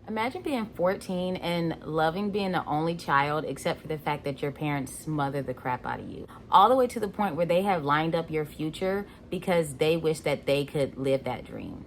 Imagine being 14 and loving being the only child, except for the fact that your parents smother the crap out of you. All the way to the point where they have lined up your future because they wish that they could live that dream.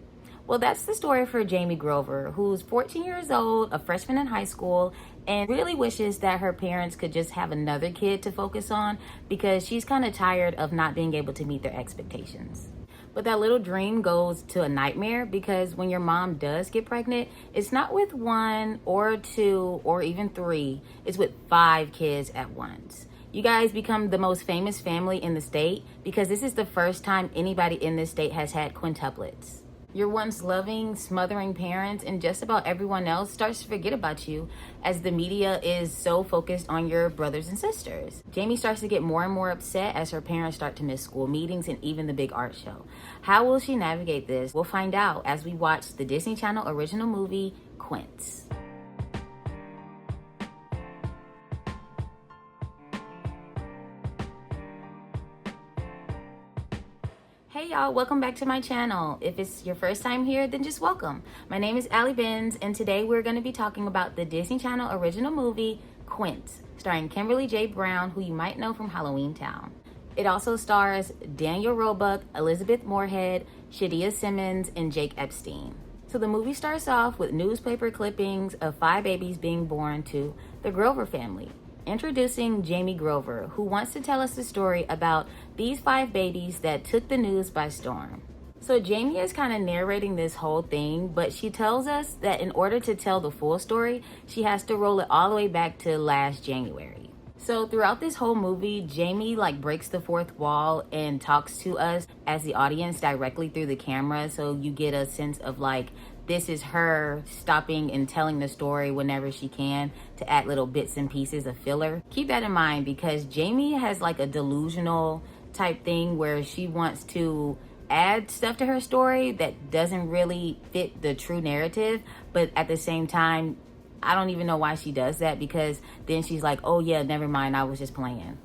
Well, that's the story for Jamie Grover, who's 14 years old, a freshman in high school, and really wishes that her parents could just have another kid to focus on because she's kind of tired of not being able to meet their expectations. But that little dream goes to a nightmare because when your mom does get pregnant, it's not with one or two or even three, it's with 5 kids at once. You guys become the most famous family in the state because this is the first time anybody in this state has had quintuplets. Your once loving, smothering parents and just about everyone else starts to forget about you as the media is so focused on your brothers and sisters. Jamie starts to get more and more upset as her parents start to miss school meetings and even the big art show. How will she navigate this? We'll find out as we watch the Disney Channel original movie, Quints. Hey y'all, welcome back to my channel. If it's your first time here, then just welcome. My name is AlleyBenz, and today we're going to be talking about the Disney Channel original movie, Quints, starring Kimberly J. Brown, who you might know from Halloween Town. It also stars Daniel Roebuck, Elizabeth Moorhead, Shadia Simmons, and Jake Epstein. So the movie starts off with newspaper clippings of 5 babies being born to the Grover family. Introducing Jamie Grover, who wants to tell us the story about these 5 babies that took the news by storm. So Jamie is kind of narrating this whole thing, but she tells us that in order to tell the full story, she has to roll it all the way back to last January. So throughout this whole movie, Jamie breaks the fourth wall and talks to us as the audience directly through the camera, so you get a sense of this is her stopping and telling the story whenever she can to add little bits and pieces of filler. Keep that in mind because Jamie has a delusional type thing where she wants to add stuff to her story that doesn't really fit the true narrative, but at the same time, I don't even know why she does that because then she's like, oh yeah, never mind, I was just playing.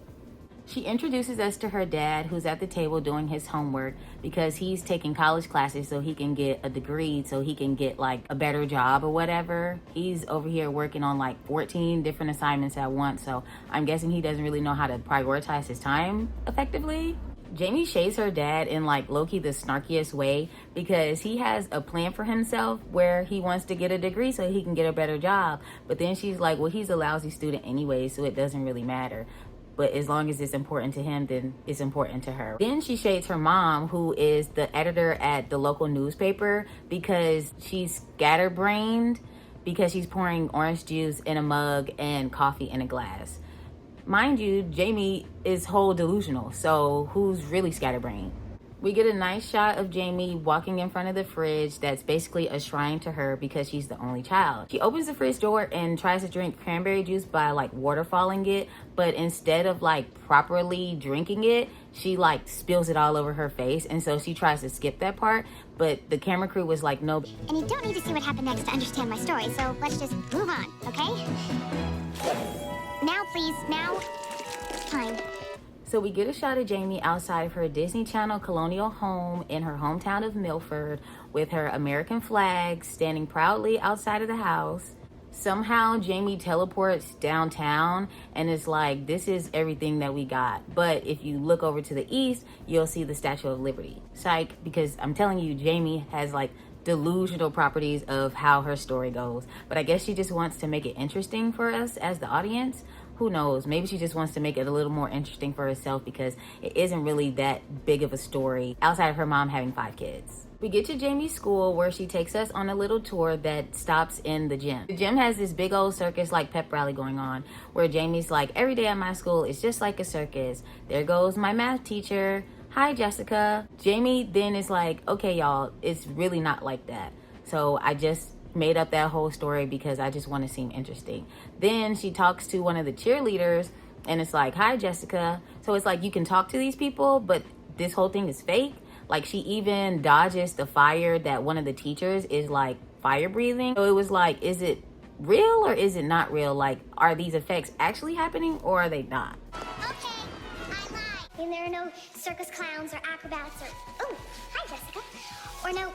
She introduces us to her dad, who's at the table doing his homework because he's taking college classes so he can get a degree, so he can get a better job or whatever. He's over here working on 14 different assignments at once, so I'm guessing he doesn't really know how to prioritize his time effectively. Jamie shades her dad in low-key the snarkiest way because he has a plan for himself where he wants to get a degree so he can get a better job. But then she's like, well, he's a lousy student anyway, so it doesn't really matter. But as long as it's important to him, then it's important to her. Then she shades her mom, who is the editor at the local newspaper, because she's scatterbrained because she's pouring orange juice in a mug and coffee in a glass. Mind you, Jamie is whole delusional, so who's really scatterbrained? We get a nice shot of Jamie walking in front of the fridge that's basically a shrine to her because she's the only child. She opens the fridge door and tries to drink cranberry juice by waterfalling it, but instead of properly drinking it, she spills it all over her face, and so she tries to skip that part, but the camera crew was like, no. And you don't need to see what happened next to understand my story, so let's just move on, okay? Now, please, now. Time. So we get a shot of Jamie outside of her Disney Channel colonial home in her hometown of Milford with her American flag standing proudly outside of the house. Somehow Jamie teleports downtown and it's this is everything that we got. But if you look over to the east, you'll see the Statue of Liberty. Psych, because I'm telling you, Jamie has delusional properties of how her story goes. But I guess she just wants to make it interesting for us as the audience. Who knows? Maybe she just wants to make it a little more interesting for herself because it isn't really that big of a story outside of her mom having 5 kids. We get to Jamie's school where she takes us on a little tour that stops in the gym. The gym has this big old circus pep rally going on where Jamie's every day at my school is just like a circus. There goes my math teacher. Hi, Jessica. Jamie then is okay, y'all, it's really not like that. So I just made up that whole story because I just want to seem interesting. Then she talks to one of the cheerleaders and it's hi, Jessica. So it's you can talk to these people, but this whole thing is fake. She even dodges the fire that one of the teachers is fire breathing. So it was is it real or is it not real? Are these effects actually happening or are they not? Okay, I lied. And there are no circus clowns or acrobats or... Oh, hi, Jessica. Or no,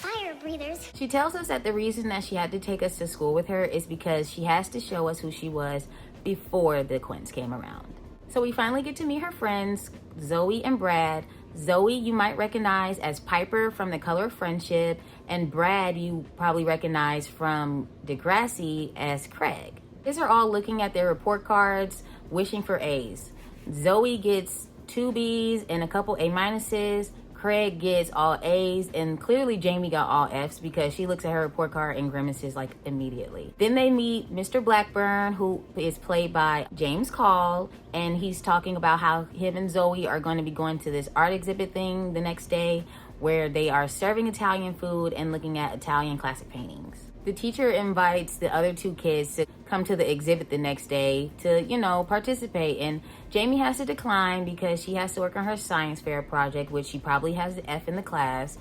fire her breathers. She tells us that the reason that she had to take us to school with her is because she has to show us who she was before the Quints came around. So we finally get to meet her friends, Zoe and Brad. Zoe you might recognize as Piper from The Color of Friendship, and Brad you probably recognize from Degrassi as Craig. These are all looking at their report cards, wishing for A's. Zoe gets 2 B's and a couple A minuses. Craig gets all A's, and clearly Jamie got all F's because she looks at her report card and grimaces like immediately. Then they meet Mr. Blackburn, who is played by James Call, and he's talking about how him and Zoe are going to be going to this art exhibit thing the next day where they are serving Italian food and looking at Italian classic paintings. The teacher invites the other 2 kids to come to the exhibit the next day to, participate. And Jamie has to decline because she has to work on her science fair project, which she probably has the F in the class.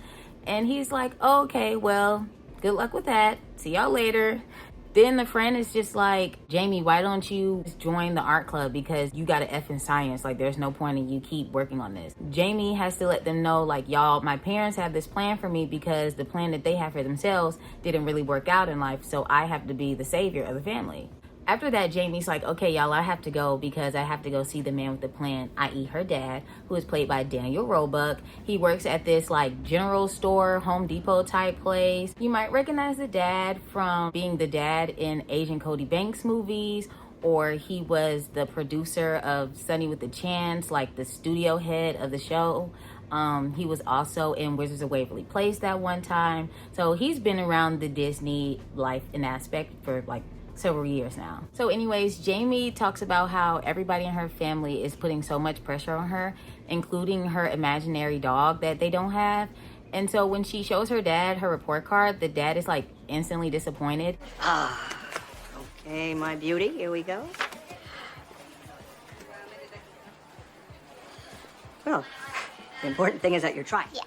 And he's like, oh, okay, well, good luck with that. See y'all later. Then the friend is just like, Jamie, why don't you join the art club? Because you got an F in science. Like, there's no point in you keep working on this. Jamie has to let them know, like, y'all, my parents have this plan for me because the plan that they have for themselves didn't really work out in life. So I have to be the savior of the family. After that, Jamie's like, okay, y'all, I have to go because I have to go see the man with the plan, i.e. her dad, who is played by Daniel Roebuck. He works at this like general store, Home Depot type place. You might recognize the dad from being the dad in Agent Cody Banks movies, or he was the producer of Sunny with a Chance, like the studio head of the show. He was also in Wizards of Waverly Place that one time. So he's been around the Disney life and aspect for like several years now. So anyways, Jamie talks about how everybody in her family is putting so much pressure on her, including her imaginary dog that they don't have. And so when she shows her dad her report card, the dad is like instantly disappointed. Okay, my beauty, here we go. Well, the important thing is that you're trying. Yeah.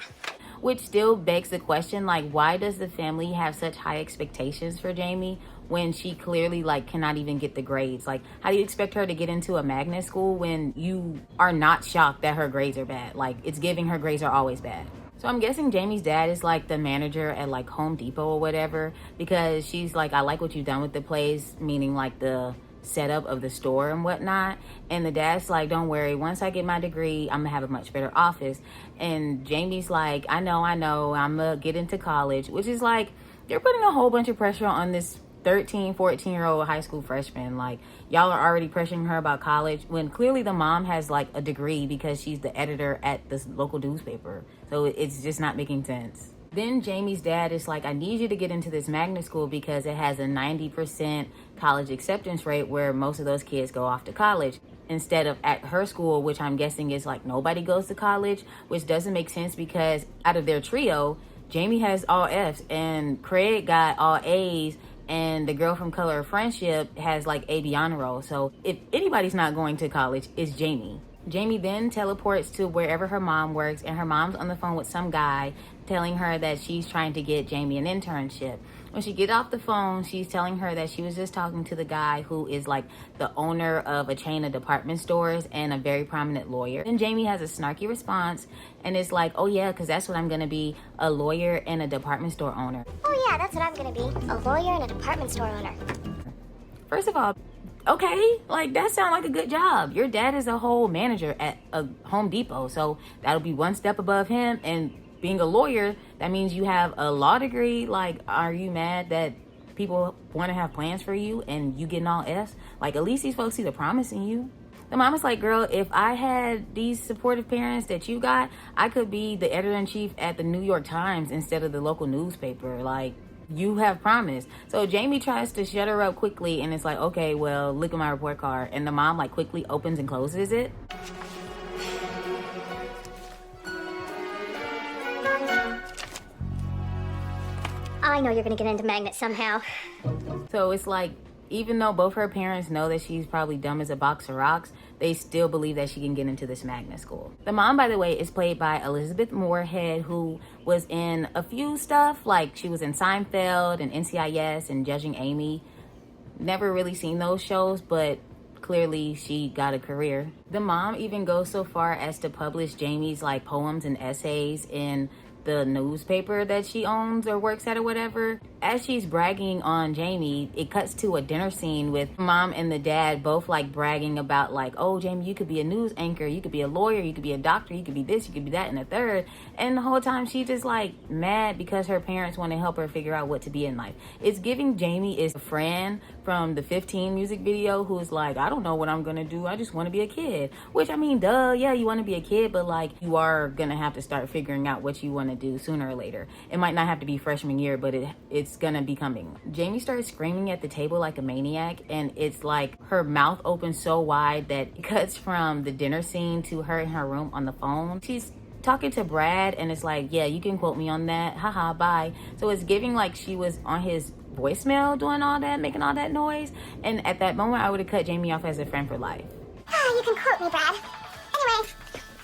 Which still begs the question, like, why does the family have such high expectations for Jamie when she clearly like cannot even get the grades? Like, how do you expect her to get into a magnet school when you are not shocked that her grades are bad? Like, it's giving her grades are always bad. So I'm guessing Jamie's dad is like the manager at like Home Depot or whatever, because she's like, I like what you've done with the place, meaning like the setup of the store and whatnot. And the dad's like, don't worry, once I get my degree, I'm gonna have a much better office. And Jamie's like, I know, I'm gonna get into college, which is like, they're putting a whole bunch of pressure on this 13, 14-year-old high school freshman. Like, y'all are already pressuring her about college when clearly the mom has like a degree because she's the editor at this local newspaper. So it's just not making sense. Then Jamie's dad is like, I need you to get into this magnet school because it has a 90% college acceptance rate where most of those kids go off to college, instead of at her school, which I'm guessing is like nobody goes to college, which doesn't make sense because out of their trio, Jamie has all F's and Craig got all A's, and the girl from Color of Friendship has like A/B honor roll. So if anybody's not going to college, it's Jamie. Jamie then teleports to wherever her mom works, and her mom's on the phone with some guy telling her that she's trying to get Jamie an internship. When she gets off the phone, she's telling her that she was just talking to the guy who is like the owner of a chain of department stores and a very prominent lawyer. And Jamie has a snarky response and is like, oh yeah, because that's what I'm gonna be, a lawyer and a department store owner. Oh yeah, that's what I'm gonna be, a lawyer and a department store owner. First of all, okay, like that sounds like a good job. Your dad is a whole manager at a Home Depot, so that'll be one step above him. And being a lawyer, that means you have a law degree. Like, are you mad that people want to have plans for you and you getting all F's? Like, at least these folks see the promise in you. The mom is like, girl, if I had these supportive parents that you got, I could be the editor-in-chief at the New York Times instead of the local newspaper. Like, you have promise. So Jamie tries to shut her up quickly, and it's like, okay, well, look at my report card. And the mom like quickly opens and closes it. I know you're gonna get into magnets somehow. So it's like, even though both her parents know that she's probably dumb as a box of rocks, they still believe that she can get into this magnet school. The mom, by the way, is played by Elizabeth Moorhead, who was in a few stuff, like she was in Seinfeld and NCIS and Judging Amy. Never really seen those shows, but clearly she got a career. The mom even goes so far as to publish Jamie's like poems and essays in the newspaper that she owns or works at or whatever. As she's bragging on Jamie, it cuts to a dinner scene with mom and the dad both like bragging about like, oh, Jamie, you could be a news anchor, you could be a lawyer, you could be a doctor, you could be this, you could be that, and a third. And the whole time she's just like mad because her parents want to help her figure out what to be in life. It's giving Jamie is a friend from the 15 music video who's like, I don't know what I'm gonna do, I just want to be a kid. Which, I mean, duh, yeah, you want to be a kid, but like you are gonna have to start figuring out what you want to do sooner or later. It might not have to be freshman year, but it's gonna be coming. Jamie starts screaming at the table like a maniac, and it's like her mouth opens so wide that it cuts from the dinner scene to her in her room on the phone. She's talking to Brad, and it's like, yeah, you can quote me on that, haha, bye. So it's giving like she was on his voicemail doing all that, making all that noise. And at that moment I would have cut Jamie off as a friend for life. You can quote me, Brad. Anyway, I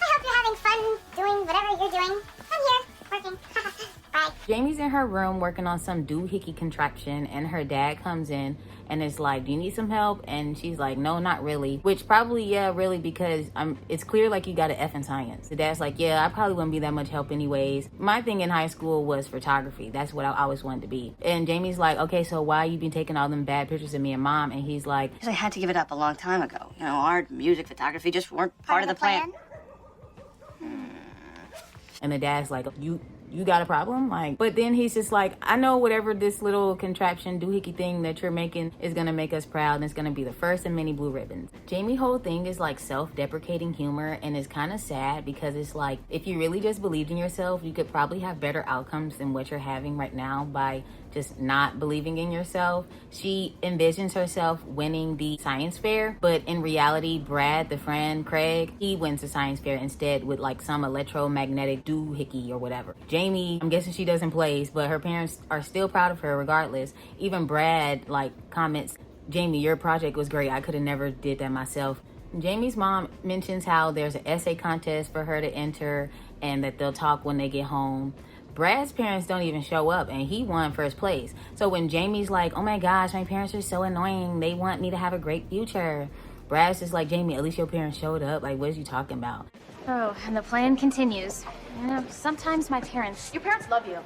hope you're having fun doing whatever you're doing. I'm here, working. Bye. Jamie's in her room working on some doohickey contraption, and her dad comes in and is like, do you need some help? And she's like, no, not really. Which probably, yeah, really, because it's clear like you got an F in science. The dad's like, yeah, I probably wouldn't be that much help anyways. My thing in high school was photography. That's what I always wanted to be. And Jamie's like, okay, so why you been taking all them bad pictures of me and mom? And he's like, Because I had to give it up a long time ago. You know, art, music, photography just weren't part of the plan. and the dad's like, you got a problem? Like, but then he's just like, I know whatever this little contraption doohickey thing that you're making is gonna make us proud, and it's gonna be the first of many blue ribbons. Jamie's whole thing is like self-deprecating humor, and it's kind of sad because it's like, if you really just believed in yourself, you could probably have better outcomes than what you're having right now by just not believing in yourself. She envisions herself winning the science fair, but in reality, Brad, the friend, Craig, he wins the science fair instead with like some electromagnetic doohickey or whatever. Jamie, I'm guessing she doesn't place, but her parents are still proud of her regardless. Even Brad like comments, Jamie, your project was great. I could have never did that myself. Jamie's mom mentions how there's an essay contest for her to enter and that they'll talk when they get home. Brad's parents don't even show up, and he won first place. So when Jamie's like, oh my gosh, my parents are so annoying, they want me to have a great future, Brad's just like, Jamie, at least your parents showed up. Like, what are you talking about? Oh, and the plan continues. You know, sometimes my parents... Your parents love you.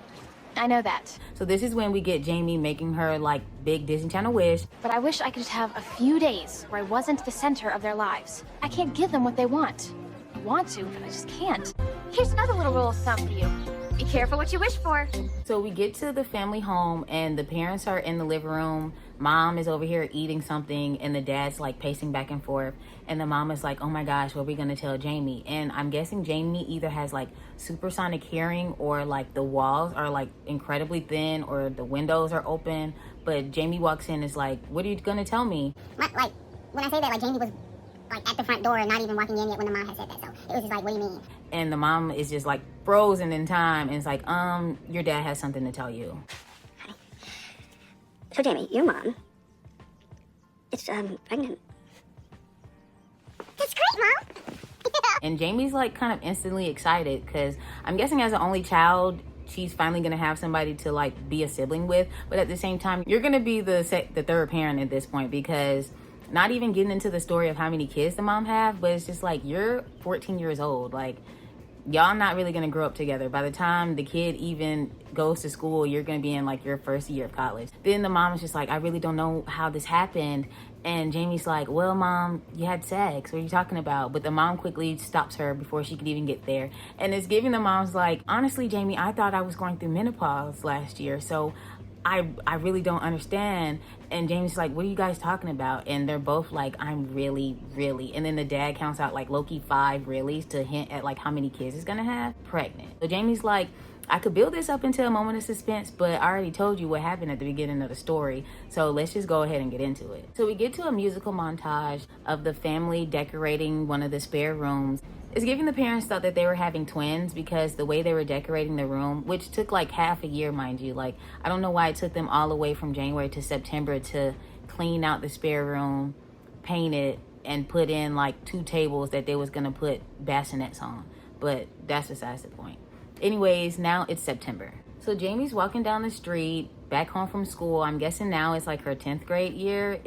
I know that. So this is when we get Jamie making her like big Disney Channel wish. But I wish I could just have a few days where I wasn't the center of their lives. I can't give them what they want. I want to, but I just can't. Here's another little rule of thumb for you. Be careful what you wish for. So we get to the family home, and the parents are in the living room. Mom is over here eating something, and the dad's like pacing back and forth. And the mom is like, oh my gosh, what are we gonna tell Jamie? And I'm guessing Jamie either has like supersonic hearing, or like the walls are like incredibly thin, or the windows are open. But Jamie walks in and is like, what are you gonna tell me? What, like, when I say that, like, Jamie was, like, at the front door and not even walking in yet when the mom had said that. So it was just like, what do you mean? And the mom is just like frozen in time, and it's like, your dad has something to tell you. So, Jamie, your mom is pregnant. That's great, Mom. And Jamie's like kind of instantly excited because I'm guessing as an only child, she's finally gonna have somebody to like be a sibling with. But at the same time, you're gonna be the third parent at this point, because not even getting into the story of how many kids the mom have, but it's just like, you're 14 years old. Like, y'all not really gonna grow up together. By the time the kid even goes to school, you're gonna be in like your first year of college. Then the mom is just like, I really don't know how this happened. And Jamie's like, well, Mom, you had sex. What are you talking about? But the mom quickly stops her before she could even get there. And it's giving the mom's like, honestly, Jamie, I thought I was going through menopause last year, so I really don't understand. And Jamie's like, what are you guys talking about? And they're both like, I'm really. And then the dad counts out like low-key 5 reallys to hint at like how many kids he's gonna have. Pregnant. So Jamie's like, I could build this up into a moment of suspense, but I already told you what happened at the beginning of the story, so let's just go ahead and get into it. So we get to a musical montage of the family decorating one of the spare rooms. It's giving the parents thought that they were having twins because the way they were decorating the room, which took like half a year, mind you. Like, I don't know why it took them all the way from January to September to clean out the spare room, paint it, and put in like 2 tables that they was gonna put bassinets on. But that's besides the point. Anyways, now it's September. So Jamie's walking down the street, back home from school. I'm guessing now it's like her 10th grade year.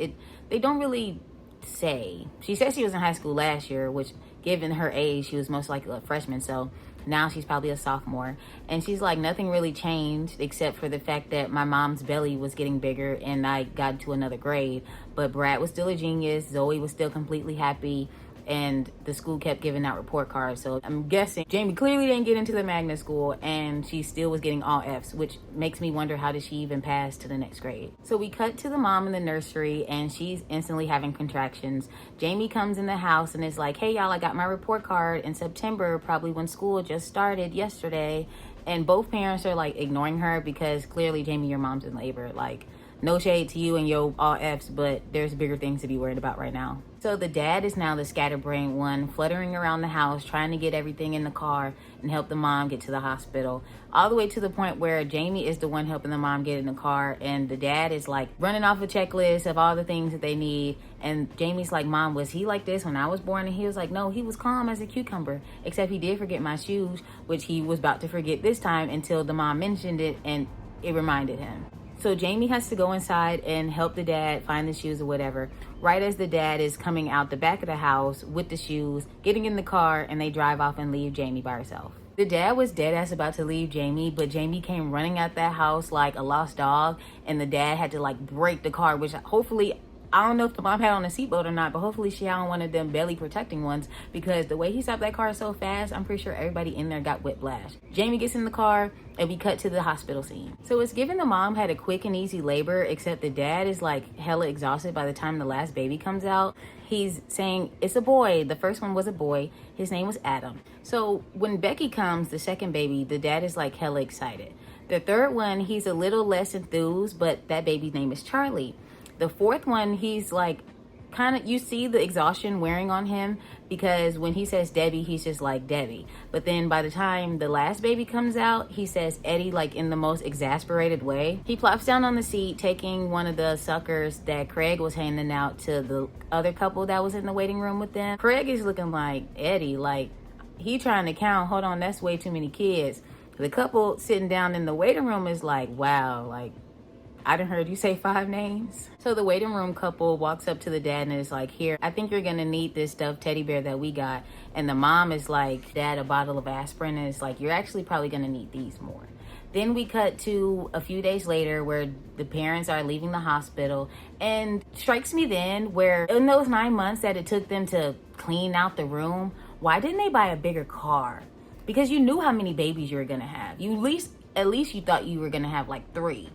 They don't really say. She said she was in high school last year, which given her age, she was most likely a freshman. So Now she's probably a sophomore. And she's like, nothing really changed except for the fact that my mom's belly was getting bigger and I got to another grade. But Brad was still a genius. Zoe was still completely happy. And the school kept giving out report cards. So I'm guessing Jamie clearly didn't get into the magnet school and she still was getting all F's, which makes me wonder, how did she even pass to the next grade? So we cut to the mom in the nursery and she's instantly having contractions. Jamie comes in the house and is like, hey y'all, I got my report card in September, probably when school just started yesterday. And both parents are like ignoring her because clearly, Jamie, your mom's in labor. Like, no shade to you and your all F's, but there's bigger things to be worried about right now. So the dad is now the scatterbrained one, fluttering around the house, trying to get everything in the car and help the mom get to the hospital. All the way to the point where Jamie is the one helping the mom get in the car, and the dad is like running off a checklist of all the things that they need. And Jamie's like, Mom, was he like this when I was born? And he was like, no, he was calm as a cucumber, except he did forget my shoes, which he was about to forget this time until the mom mentioned it and it reminded him. So Jamie has to go inside and help the dad find the shoes or whatever, right as the dad is coming out the back of the house with the shoes, getting in the car, and they drive off and leave Jamie by herself. The dad was dead ass about to leave Jamie, but Jamie came running out that house like a lost dog, and the dad had to like break the car, which hopefully, I don't know if the mom had on a seatbelt or not, but hopefully she had on one of them belly protecting ones, because the way he stopped that car so fast, I'm pretty sure everybody in there got whiplash. Jamie gets in the car and we cut to the hospital scene. So it's given the mom had a quick and easy labor, except the dad is like hella exhausted by the time the last baby comes out. He's saying it's a boy. The first one was a boy. His name was Adam. So when Becky comes, the second baby, the dad is like hella excited. The third one, he's a little less enthused, but that baby's name is Charlie. The fourth one, he's like kind of, you see the exhaustion wearing on him, because when he says Debbie, he's just like Debbie. But then by the time the last baby comes out, he says Eddie, like in the most exasperated way. He plops down on the seat, taking one of the suckers that Craig was handing out to the other couple that was in the waiting room with them. Craig is looking like Eddie, like he trying to count, hold on, that's way too many kids. The couple sitting down in the waiting room is like, wow, like, I done heard you say 5 names. So the waiting room couple walks up to the dad and is like, here, I think you're gonna need this stuffed teddy bear that we got. And the mom is like, Dad, a bottle of aspirin. And it's like, you're actually probably gonna need these more. Then we cut to a few days later where the parents are leaving the hospital, and strikes me then where in those 9 months that it took them to clean out the room, why didn't they buy a bigger car? Because you knew how many babies you were gonna have. You at least you thought you were gonna have like 3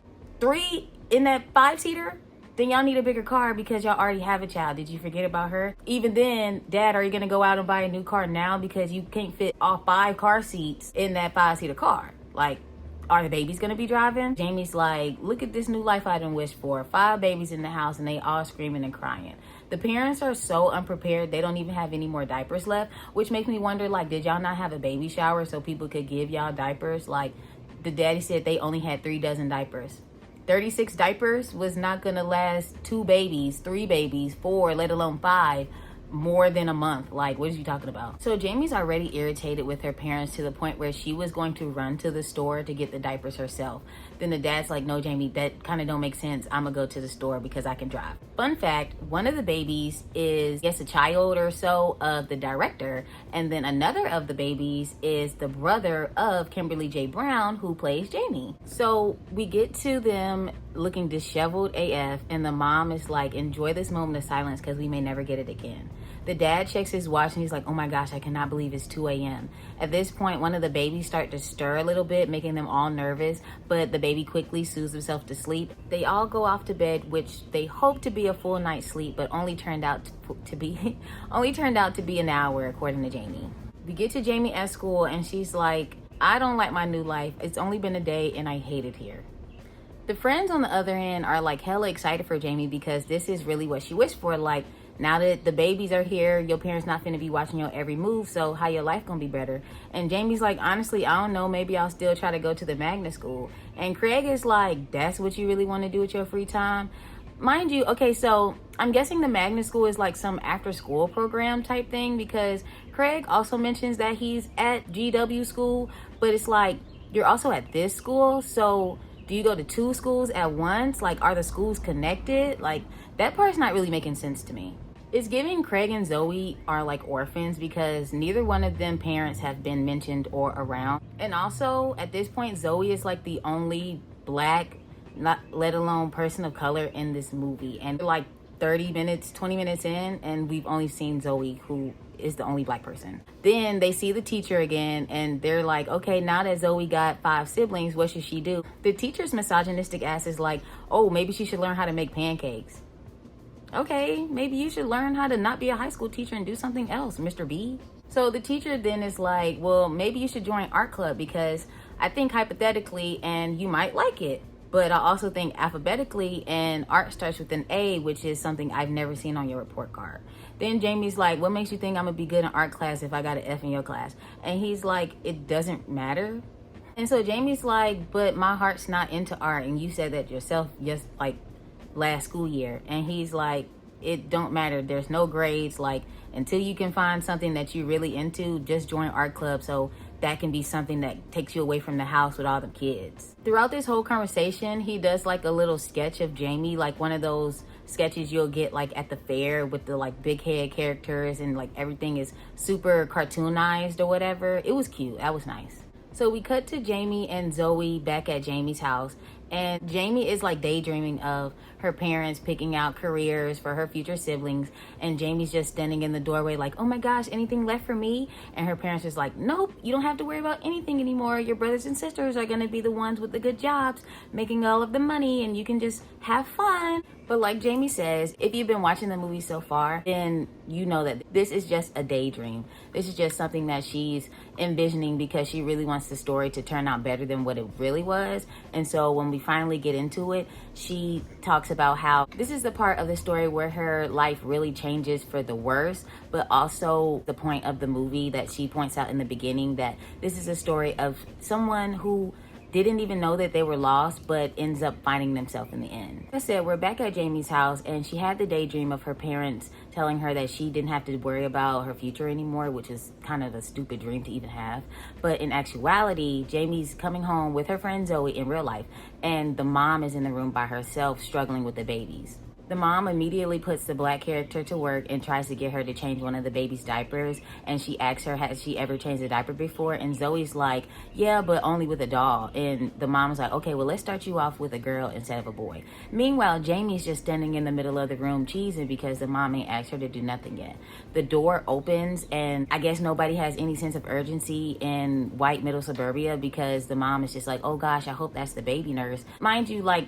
in that 5-seater, then y'all need a bigger car because y'all already have a child. Did you forget about her? Even then, Dad, are you gonna go out and buy a new car now because you can't fit all 5 car seats in that 5-seater car? Like, are the babies gonna be driving? Jamie's like, look at this new life I done wished for. 5 babies in the house and they all screaming and crying. The parents are so unprepared, they don't even have any more diapers left, which makes me wonder, like, did y'all not have a baby shower so people could give y'all diapers? Like, the daddy said they only had 3 dozen diapers. 36 diapers was not gonna last 2 babies, 3 babies, 4, let alone 5, more than a month. Like, what is you talking about? So Jamie's already irritated with her parents to the point where she was going to run to the store to get the diapers herself. Then the dad's like, no, Jamie, that kind of don't make sense. I'm gonna go to the store because I can drive. Fun fact, one of the babies is, yes, a child or so of the director, and then another of the babies is the brother of Kimberly J. Brown, who plays Jamie. So we get to them looking disheveled AF, and the mom is like, enjoy this moment of silence because we may never get it again. The dad checks his watch and he's like, oh my gosh, I cannot believe it's 2 a.m. At this point, one of the babies start to stir a little bit, making them all nervous, but the baby quickly soothes himself to sleep. They all go off to bed, which they hope to be a full night's sleep, but only turned out to be an hour, according to Jamie. We get to Jamie at school and she's like, I don't like my new life. It's only been a day and I hate it here. The friends on the other end are like hella excited for Jamie because this is really what she wished for. Like, now that the babies are here, your parents not finna be watching your every move, so how your life gonna be better? And Jamie's like, honestly, I don't know, maybe I'll still try to go to the magnet school. And Craig is like, that's what you really want to do with your free time? Mind you, okay, so I'm guessing the magnet school is like some after school program type thing, because Craig also mentions that he's at GW school, but it's like, you're also at this school, so do you go to 2 schools at once? Like, are the schools connected? Like, that part's not really making sense to me. It's giving Craig and Zoe are like orphans because neither one of them parents have been mentioned or around. And also at this point, Zoe is like the only black, not let alone person of color in this movie. And like 20 minutes in, and we've only seen Zoe, who is the only black person. Then they see the teacher again and they're like, okay, now that Zoe got 5 siblings, what should she do? The teacher's misogynistic ass is like, oh, maybe she should learn how to make pancakes. Okay, maybe you should learn how to not be a high school teacher and do something else, Mr. B. So the teacher then is like, well, maybe you should join art club because I think hypothetically and you might like it. But I also think alphabetically and art starts with an A, which is something I've never seen on your report card. Then Jamie's like, what makes you think I'm gonna be good in art class if I got an F in your class? And he's like, it doesn't matter. And so Jamie's like, but my heart's not into art and you said that yourself just like last school year. And he's like, it don't matter, there's no grades, like until you can find something that you're really into, just join art club so that can be something that takes you away from the house with all the kids. Throughout this whole conversation, he does like a little sketch of Jamie, like one of those sketches you'll get like at the fair with the like big head characters and like everything is super cartoonized or whatever. It was cute, that was nice. So we cut to Jamie and Zoe back at Jamie's house, and Jamie is like daydreaming of her parents picking out careers for her future siblings, and Jamie's just standing in the doorway like, oh my gosh, anything left for me? And her parents is like, nope, you don't have to worry about anything anymore. Your brothers and sisters are gonna be the ones with the good jobs making all of the money and you can just have fun. But like Jamie says, if you've been watching the movie so far, then you know that this is just a daydream. This is just something that she's envisioning because she really wants the story to turn out better than what it really was. And so when we finally get into it, she talks about how this is the part of the story where her life really changes for the worse, but also the point of the movie that she points out in the beginning, that this is a story of someone who didn't even know that they were lost, but ends up finding themselves in the end. Like I said, we're back at Jamie's house, and she had the daydream of her parents telling her that she didn't have to worry about her future anymore, which is kind of a stupid dream to even have. But in actuality, Jamie's coming home with her friend Zoe in real life, and the mom is in the room by herself struggling with the babies. The mom immediately puts the black character to work and tries to get her to change one of the baby's diapers. And she asks her, has she ever changed a diaper before? And Zoe's like, yeah, but only with a doll. And the mom's like, okay, well, let's start you off with a girl instead of a boy. Meanwhile, Jamie's just standing in the middle of the room cheesing because the mom ain't asked her to do nothing yet. The door opens, and I guess nobody has any sense of urgency in white middle suburbia because the mom is just like, oh gosh, I hope that's the baby nurse. Mind you, like,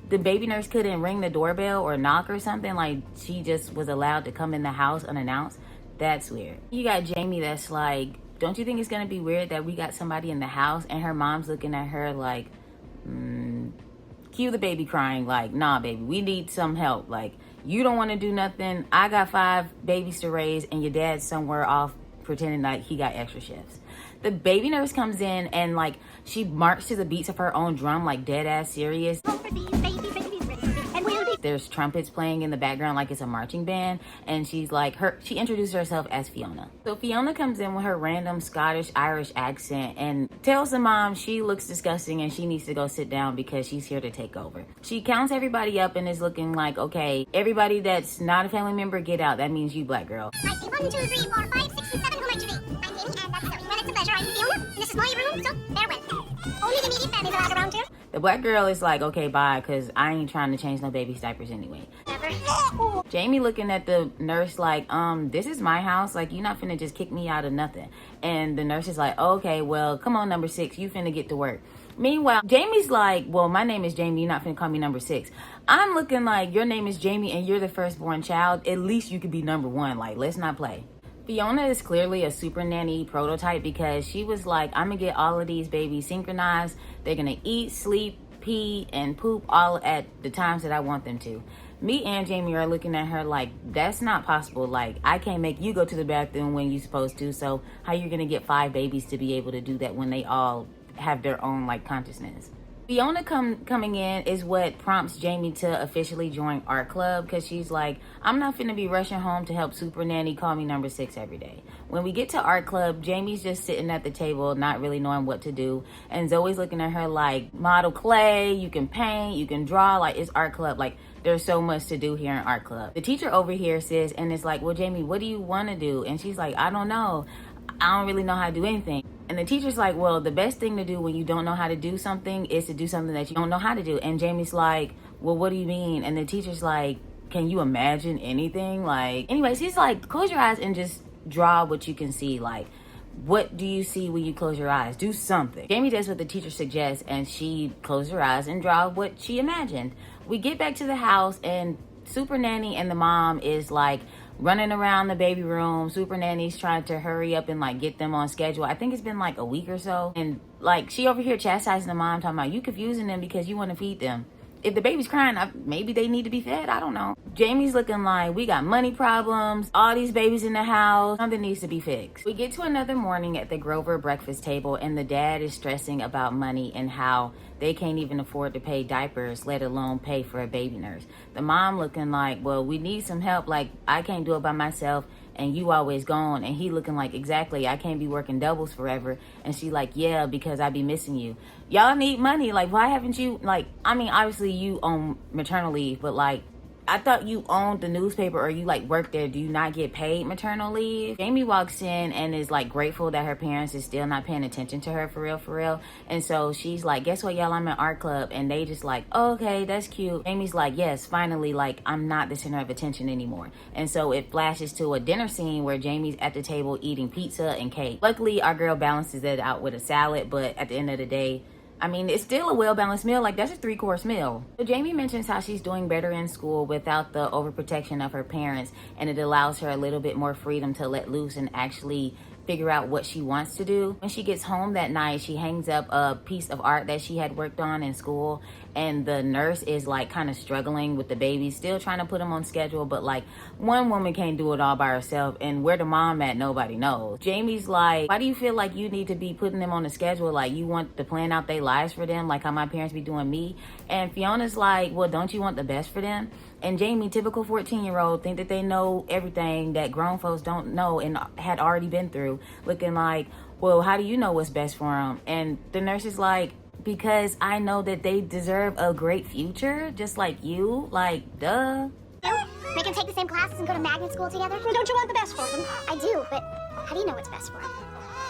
the baby nurse couldn't ring the doorbell or knock or something. Like, she just was allowed to come in the house unannounced. That's weird. You got Jamie that's like, don't you think it's gonna be weird that we got somebody in the house? And her mom's looking at her like, cue the baby crying, like, nah, baby, we need some help. Like, you don't want to do nothing. I got 5 babies to raise, and your dad's somewhere off pretending like he got extra shifts. The baby nurse comes in and like she marched to the beats of her own drum, like dead ass serious. There's trumpets playing in the background like it's a marching band, and she's like, she introduced herself as Fiona. So Fiona comes in with her random Scottish Irish accent and tells the mom she looks disgusting and she needs to go sit down because she's here to take over. She counts everybody up and is looking like, okay, everybody that's not a family member, get out. That means you, black girl. 1, 2, 3, 4, 5, 6, and 7. Who might you be? I'm Amy, and that's Zoe. Well, it's a pleasure. I'm Fiona, and this is my room, so farewell. Only the immediate family's allowed around here. The black girl is like, okay, bye, because I ain't trying to change no baby's diapers anyway. Never. Jamie looking at the nurse like, this is my house. Like, you're not finna just kick me out of nothing. And the nurse is like, okay, well, come on, number 6. You finna get to work. Meanwhile, Jamie's like, well, my name is Jamie. You're not finna call me number 6. I'm looking like, your name is Jamie and you're the firstborn child. At least you could be number 1. Like, let's not play. Fiona is clearly a super nanny prototype because she was like, I'm gonna get all of these babies synchronized. They're gonna eat, sleep, pee, and poop all at the times that I want them to. Me and Jamie are looking at her like, that's not possible. Like, I can't make you go to the bathroom when you're supposed to, so how you gonna get 5 babies to be able to do that when they all have their own like consciousness? Fiona coming in is what prompts Jamie to officially join art club, because she's like, I'm not finna be rushing home to help Super Nanny call me number 6 every day. When we get to art club, Jamie's just sitting at the table, not really knowing what to do. And Zoe's looking at her like, model clay, you can paint, you can draw, like it's art club. Like there's so much to do here in art club. The teacher over here says, and it's like, well, Jamie, what do you want to do? And she's like, I don't know. I don't really know how to do anything. And the teacher's like, well, the best thing to do when you don't know how to do something is to do something that you don't know how to do. And Jamie's like, well, what do you mean? And the teacher's like, can you imagine anything? Like, anyways, he's like, close your eyes and just draw what you can see. Like, what do you see when you close your eyes? Do something. Jamie does what the teacher suggests, and she closed her eyes and draw what she imagined. We get back to the house, and Super Nanny and the mom is like running around the baby room. Super Nanny's trying to hurry up and like get them on schedule. I think it's been like a week or so. And like she over here chastising the mom, talking about you confusing them because you want to feed them. If the baby's crying, maybe they need to be fed. I don't know. Jamie's looking like, we got money problems, all these babies in the house, something needs to be fixed. We get to another morning at the Grover breakfast table, and the dad is stressing about money and how they can't even afford to pay diapers, let alone pay for a baby nurse. The mom looking like, well, we need some help. Like, I can't do it by myself, and you always gone. And he looking like, exactly, I can't be working doubles forever. And she like, yeah, because I be missing you. Y'all need money. Like, why haven't you, like, I mean, obviously you own maternal leave, but like, I thought you owned the newspaper or you like work there. Do you not get paid maternal leave? Jamie walks in and is like grateful that her parents is still not paying attention to her for real. And so she's like, guess what, y'all, I'm at art club. And they just like, oh, okay, that's cute. Jamie's like, yes, finally, like I'm not the center of attention anymore. And so it flashes to a dinner scene where Jamie's at the table eating pizza and cake. Luckily, our girl balances it out with a salad, but at the end of the day, I mean, it's still a well-balanced meal. Like, that's a 3-course meal. So Jamie mentions how she's doing better in school without the overprotection of her parents, and it allows her a little bit more freedom to let loose and actually figure out what she wants to do. When she gets home that night, she hangs up a piece of art that she had worked on in school, and the nurse is like kind of struggling with the baby, still trying to put them on schedule, but like one woman can't do it all by herself, and where the mom at, nobody knows. Jamie's like, why do you feel like you need to be putting them on the schedule? Like, you want to plan out their lives for them, like how my parents be doing me? And Fiona's like, well, don't you want the best for them? And Jamie, typical 14-year-old, think that they know everything that grown folks don't know and had already been through, looking like, well, how do you know what's best for them? And the nurse is like, because I know that they deserve a great future, just like you. Like, duh. Make them take the same classes and go to magnet school together? Well, don't you want the best for them? I do, but how do you know what's best for them?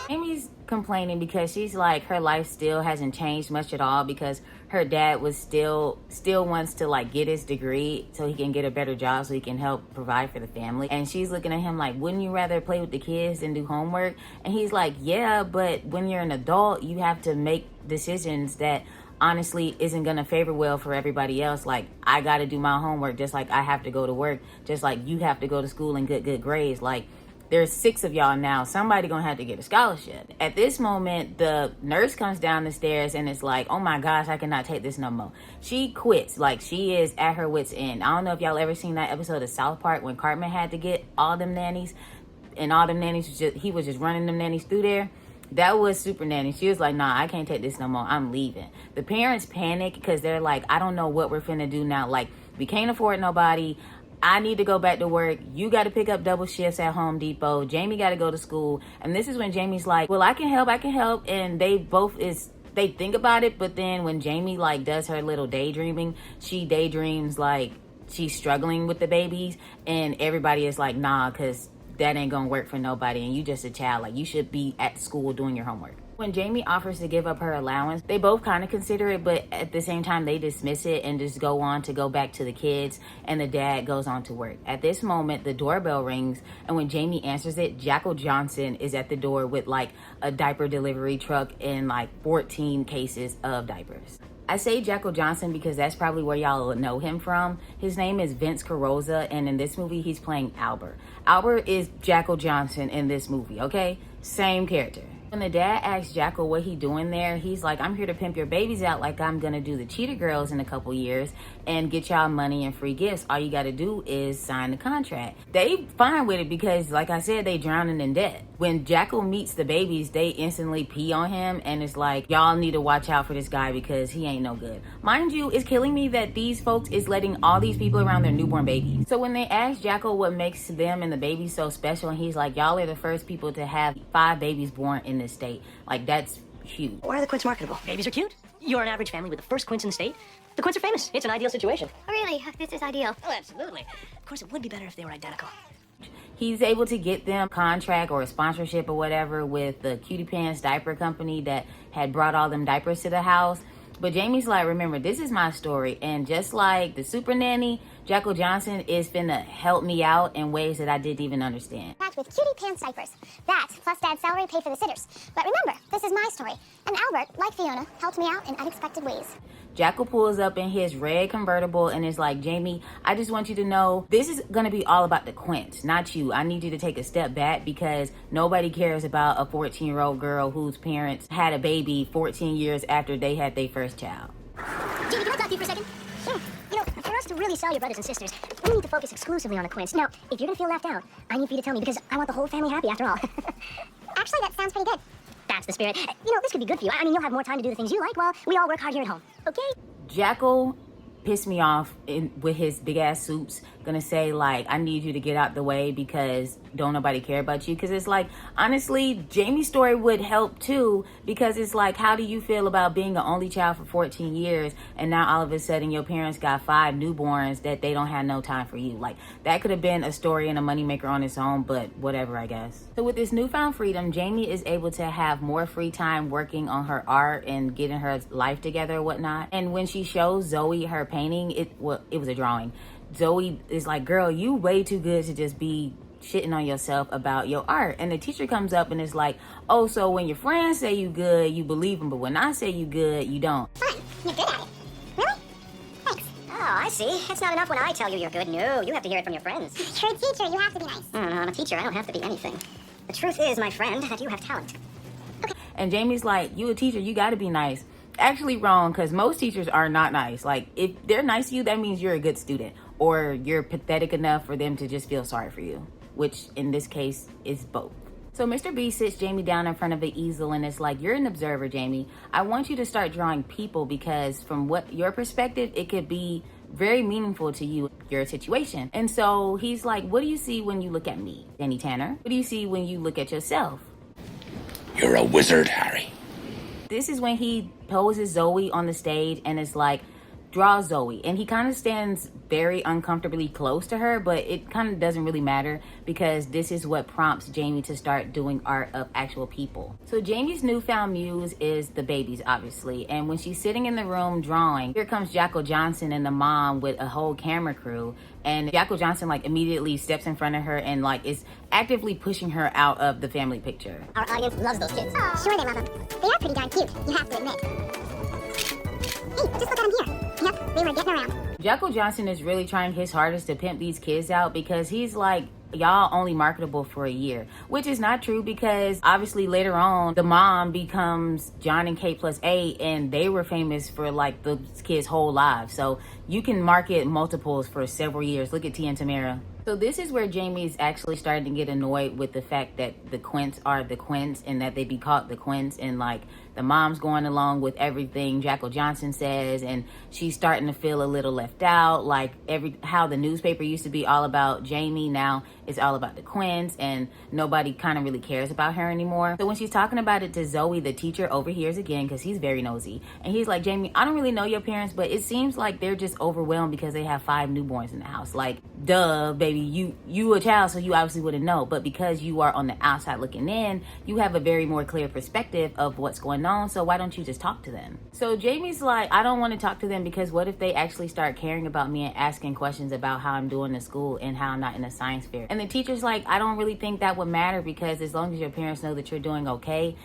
Amy's complaining because she's like, her life still hasn't changed much at all, because her dad was still wants to like get his degree so he can get a better job so he can help provide for the family. And she's looking at him like, wouldn't you rather play with the kids than do homework? And he's like, yeah, but when you're an adult, you have to make decisions that honestly isn't gonna favor well for everybody else. Like, I gotta do my homework just like I have to go to work, just like you have to go to school and get good grades. Like, there's 6 of y'all now. Somebody gonna have to get a scholarship. At this moment, the nurse comes down the stairs and it's like, oh my gosh, I cannot take this no more. She quits. Like, she is at her wit's end. I don't know if y'all ever seen that episode of South Park when Cartman had to get all them nannies, and all them nannies he was just running them nannies through there. That was Super Nanny. She was like, nah, I can't take this no more. I'm leaving. The parents panic because they're like, I don't know what we're finna do now. Like, we can't afford nobody. I need to go back to work. You got to pick up double shifts at Home Depot. Jamie got to go to school. And this is when Jamie's like, well, I can help. And they think about it. But then when Jamie like does her little daydreaming, she daydreams like she's struggling with the babies. And everybody is like, nah, because that ain't gonna work for nobody. And you just a child. Like, you should be at school doing your homework. When Jamie offers to give up her allowance, they both kind of consider it, but at the same time, they dismiss it and just go on to go back to the kids, and the dad goes on to work. At this moment, the doorbell rings, and when Jamie answers it, Jackal Johnson is at the door with like a diaper delivery truck and like 14 cases of diapers. I say Jackal Johnson because that's probably where y'all will know him from. His name is Vince Carrozza, and in this movie, he's playing Albert. Albert is Jackal Johnson in this movie, okay? Same character. When the dad asks Jackal what he doing there, he's like, I'm here to pimp your babies out like I'm gonna do the Cheetah Girls in a couple years and get y'all money and free gifts. All you gotta do is sign the contract. They fine with it because, like I said, they drowning in debt. When Jackal meets the babies, they instantly pee on him and it's like, y'all need to watch out for this guy because he ain't no good. Mind you, it's killing me that these folks is letting all these people around their newborn babies. So when they ask Jackal what makes them and the babies so special, and he's like, y'all are the first people to have 5 babies born in this state. Like, that's huge. Why are the Quints marketable? Babies are cute. You're an average family with the first Quints in the state. The Quints are famous. It's an ideal situation. Oh, really? This is ideal. Oh, absolutely. Of course, it would be better if they were identical. He's able to get them contract or a sponsorship or whatever with the Cutie Pants diaper company that had brought all them diapers to the house. But Jamie's like, remember, this is my story. And just like the super nanny, Jackal Johnson is finna help me out in ways that I didn't even understand. Packed with Cutie Pants diapers. That, plus Dad's salary, paid for the sitters. But remember, this is my story. And Albert, like Fiona, helped me out in unexpected ways. Jackal pulls up in his red convertible and is like, Jamie, I just want you to know this is gonna be all about the Quints, not you. I need you to take a step back because nobody cares about a 14-year-old girl whose parents had a baby 14 years after they had their first child. Jamie, can I talk to you for a second? Sure. You know, for us to really sell your brothers and sisters, we need to focus exclusively on the Quints. Now, if you're gonna feel left out, I need for you to tell me because I want the whole family happy after all. Actually, that sounds pretty good. That's the spirit. You know, this could be good for you. I mean, you'll have more time to do the things you like while we all work hard here at home. Okay? Jackal pissed me off with his big ass suits, gonna say like, I need you to get out the way because don't nobody care about you. Because it's like, honestly, Jamie's story would help too, because it's like, how do you feel about being an only child for 14 years and now all of a sudden your parents got 5 newborns that they don't have no time for you? Like, that could have been a story and a moneymaker on its own, but whatever, I guess. So with this newfound freedom, Jamie is able to have more free time working on her art and getting her life together or whatnot. And when she shows Zoe her painting, it was a drawing. Zoe is like, girl, you way too good to just be shitting on yourself about your art. And the teacher comes up and is like, oh, so when your friends say you good, you believe them, but when I say you good, you don't. Fun. You're good at it. Really? Thanks. Oh, I see. It's not enough when I tell you you're good. No, you have to hear it from your friends. You're a teacher. You have to be nice. No, I'm a teacher. I don't have to be anything. The truth is, my friend, that you have talent. And Jamie's like, you a teacher, you gotta be nice. Actually wrong, because most teachers are not nice. Like, if they're nice to you, that means you're a good student, or you're pathetic enough for them to just feel sorry for you, which in this case is both. So Mr. B sits Jamie down in front of the easel and it's like, you're an observer, Jamie. I want you to start drawing people because from what your perspective, it could be very meaningful to you, your situation. And so he's like, what do you see when you look at me, Danny Tanner? What do you see when you look at yourself? You're a wizard, Harry. This is when he poses Zoe on the stage and it's like, draw Zoe. And he kind of stands very uncomfortably close to her, but it kind of doesn't really matter because this is what prompts Jamie to start doing art of actual people. So Jamie's newfound muse is the babies, obviously. And when she's sitting in the room drawing, here comes Jackal Johnson and the mom with a whole camera crew. And Jackal Johnson like immediately steps in front of her and like is actively pushing her out of the family picture. Our audience loves those kids. Oh, sure they love them. They are pretty darn cute, you have to admit. Hey, just look at them here. Yep, they were getting around. Jackal Johnson is really trying his hardest to pimp these kids out because he's like, y'all only marketable for a year, which is not true because obviously later on the mom becomes John and Kate plus 8 and they were famous for like the kids' whole lives. So you can market multiples for several years. Look at Tia and Tamara. So this is where Jamie's actually starting to get annoyed with the fact that the Quints are the Quints and that they be called the Quints, and like the mom's going along with everything Jackal Johnson says and she's starting to feel a little left out. Like how the newspaper used to be all about Jamie, now it's all about the Quints and nobody kind of really cares about her anymore. So when she's talking about it to Zoe, the teacher overhears again because he's very nosy and he's like, Jamie, I don't really know your parents, but it seems like they're just overwhelmed because they have 5 newborns in the house. Like, duh, baby, you a child, so you obviously wouldn't know, but because you are on the outside looking in, you have a very more clear perspective of what's going on, so why don't you just talk to them? So Jamie's like, I don't want to talk to them because what if they actually start caring about me and asking questions about how I'm doing in school and how I'm not in a science fair? And the teacher's like, I don't really think that would matter because as long as your parents know that you're doing okay,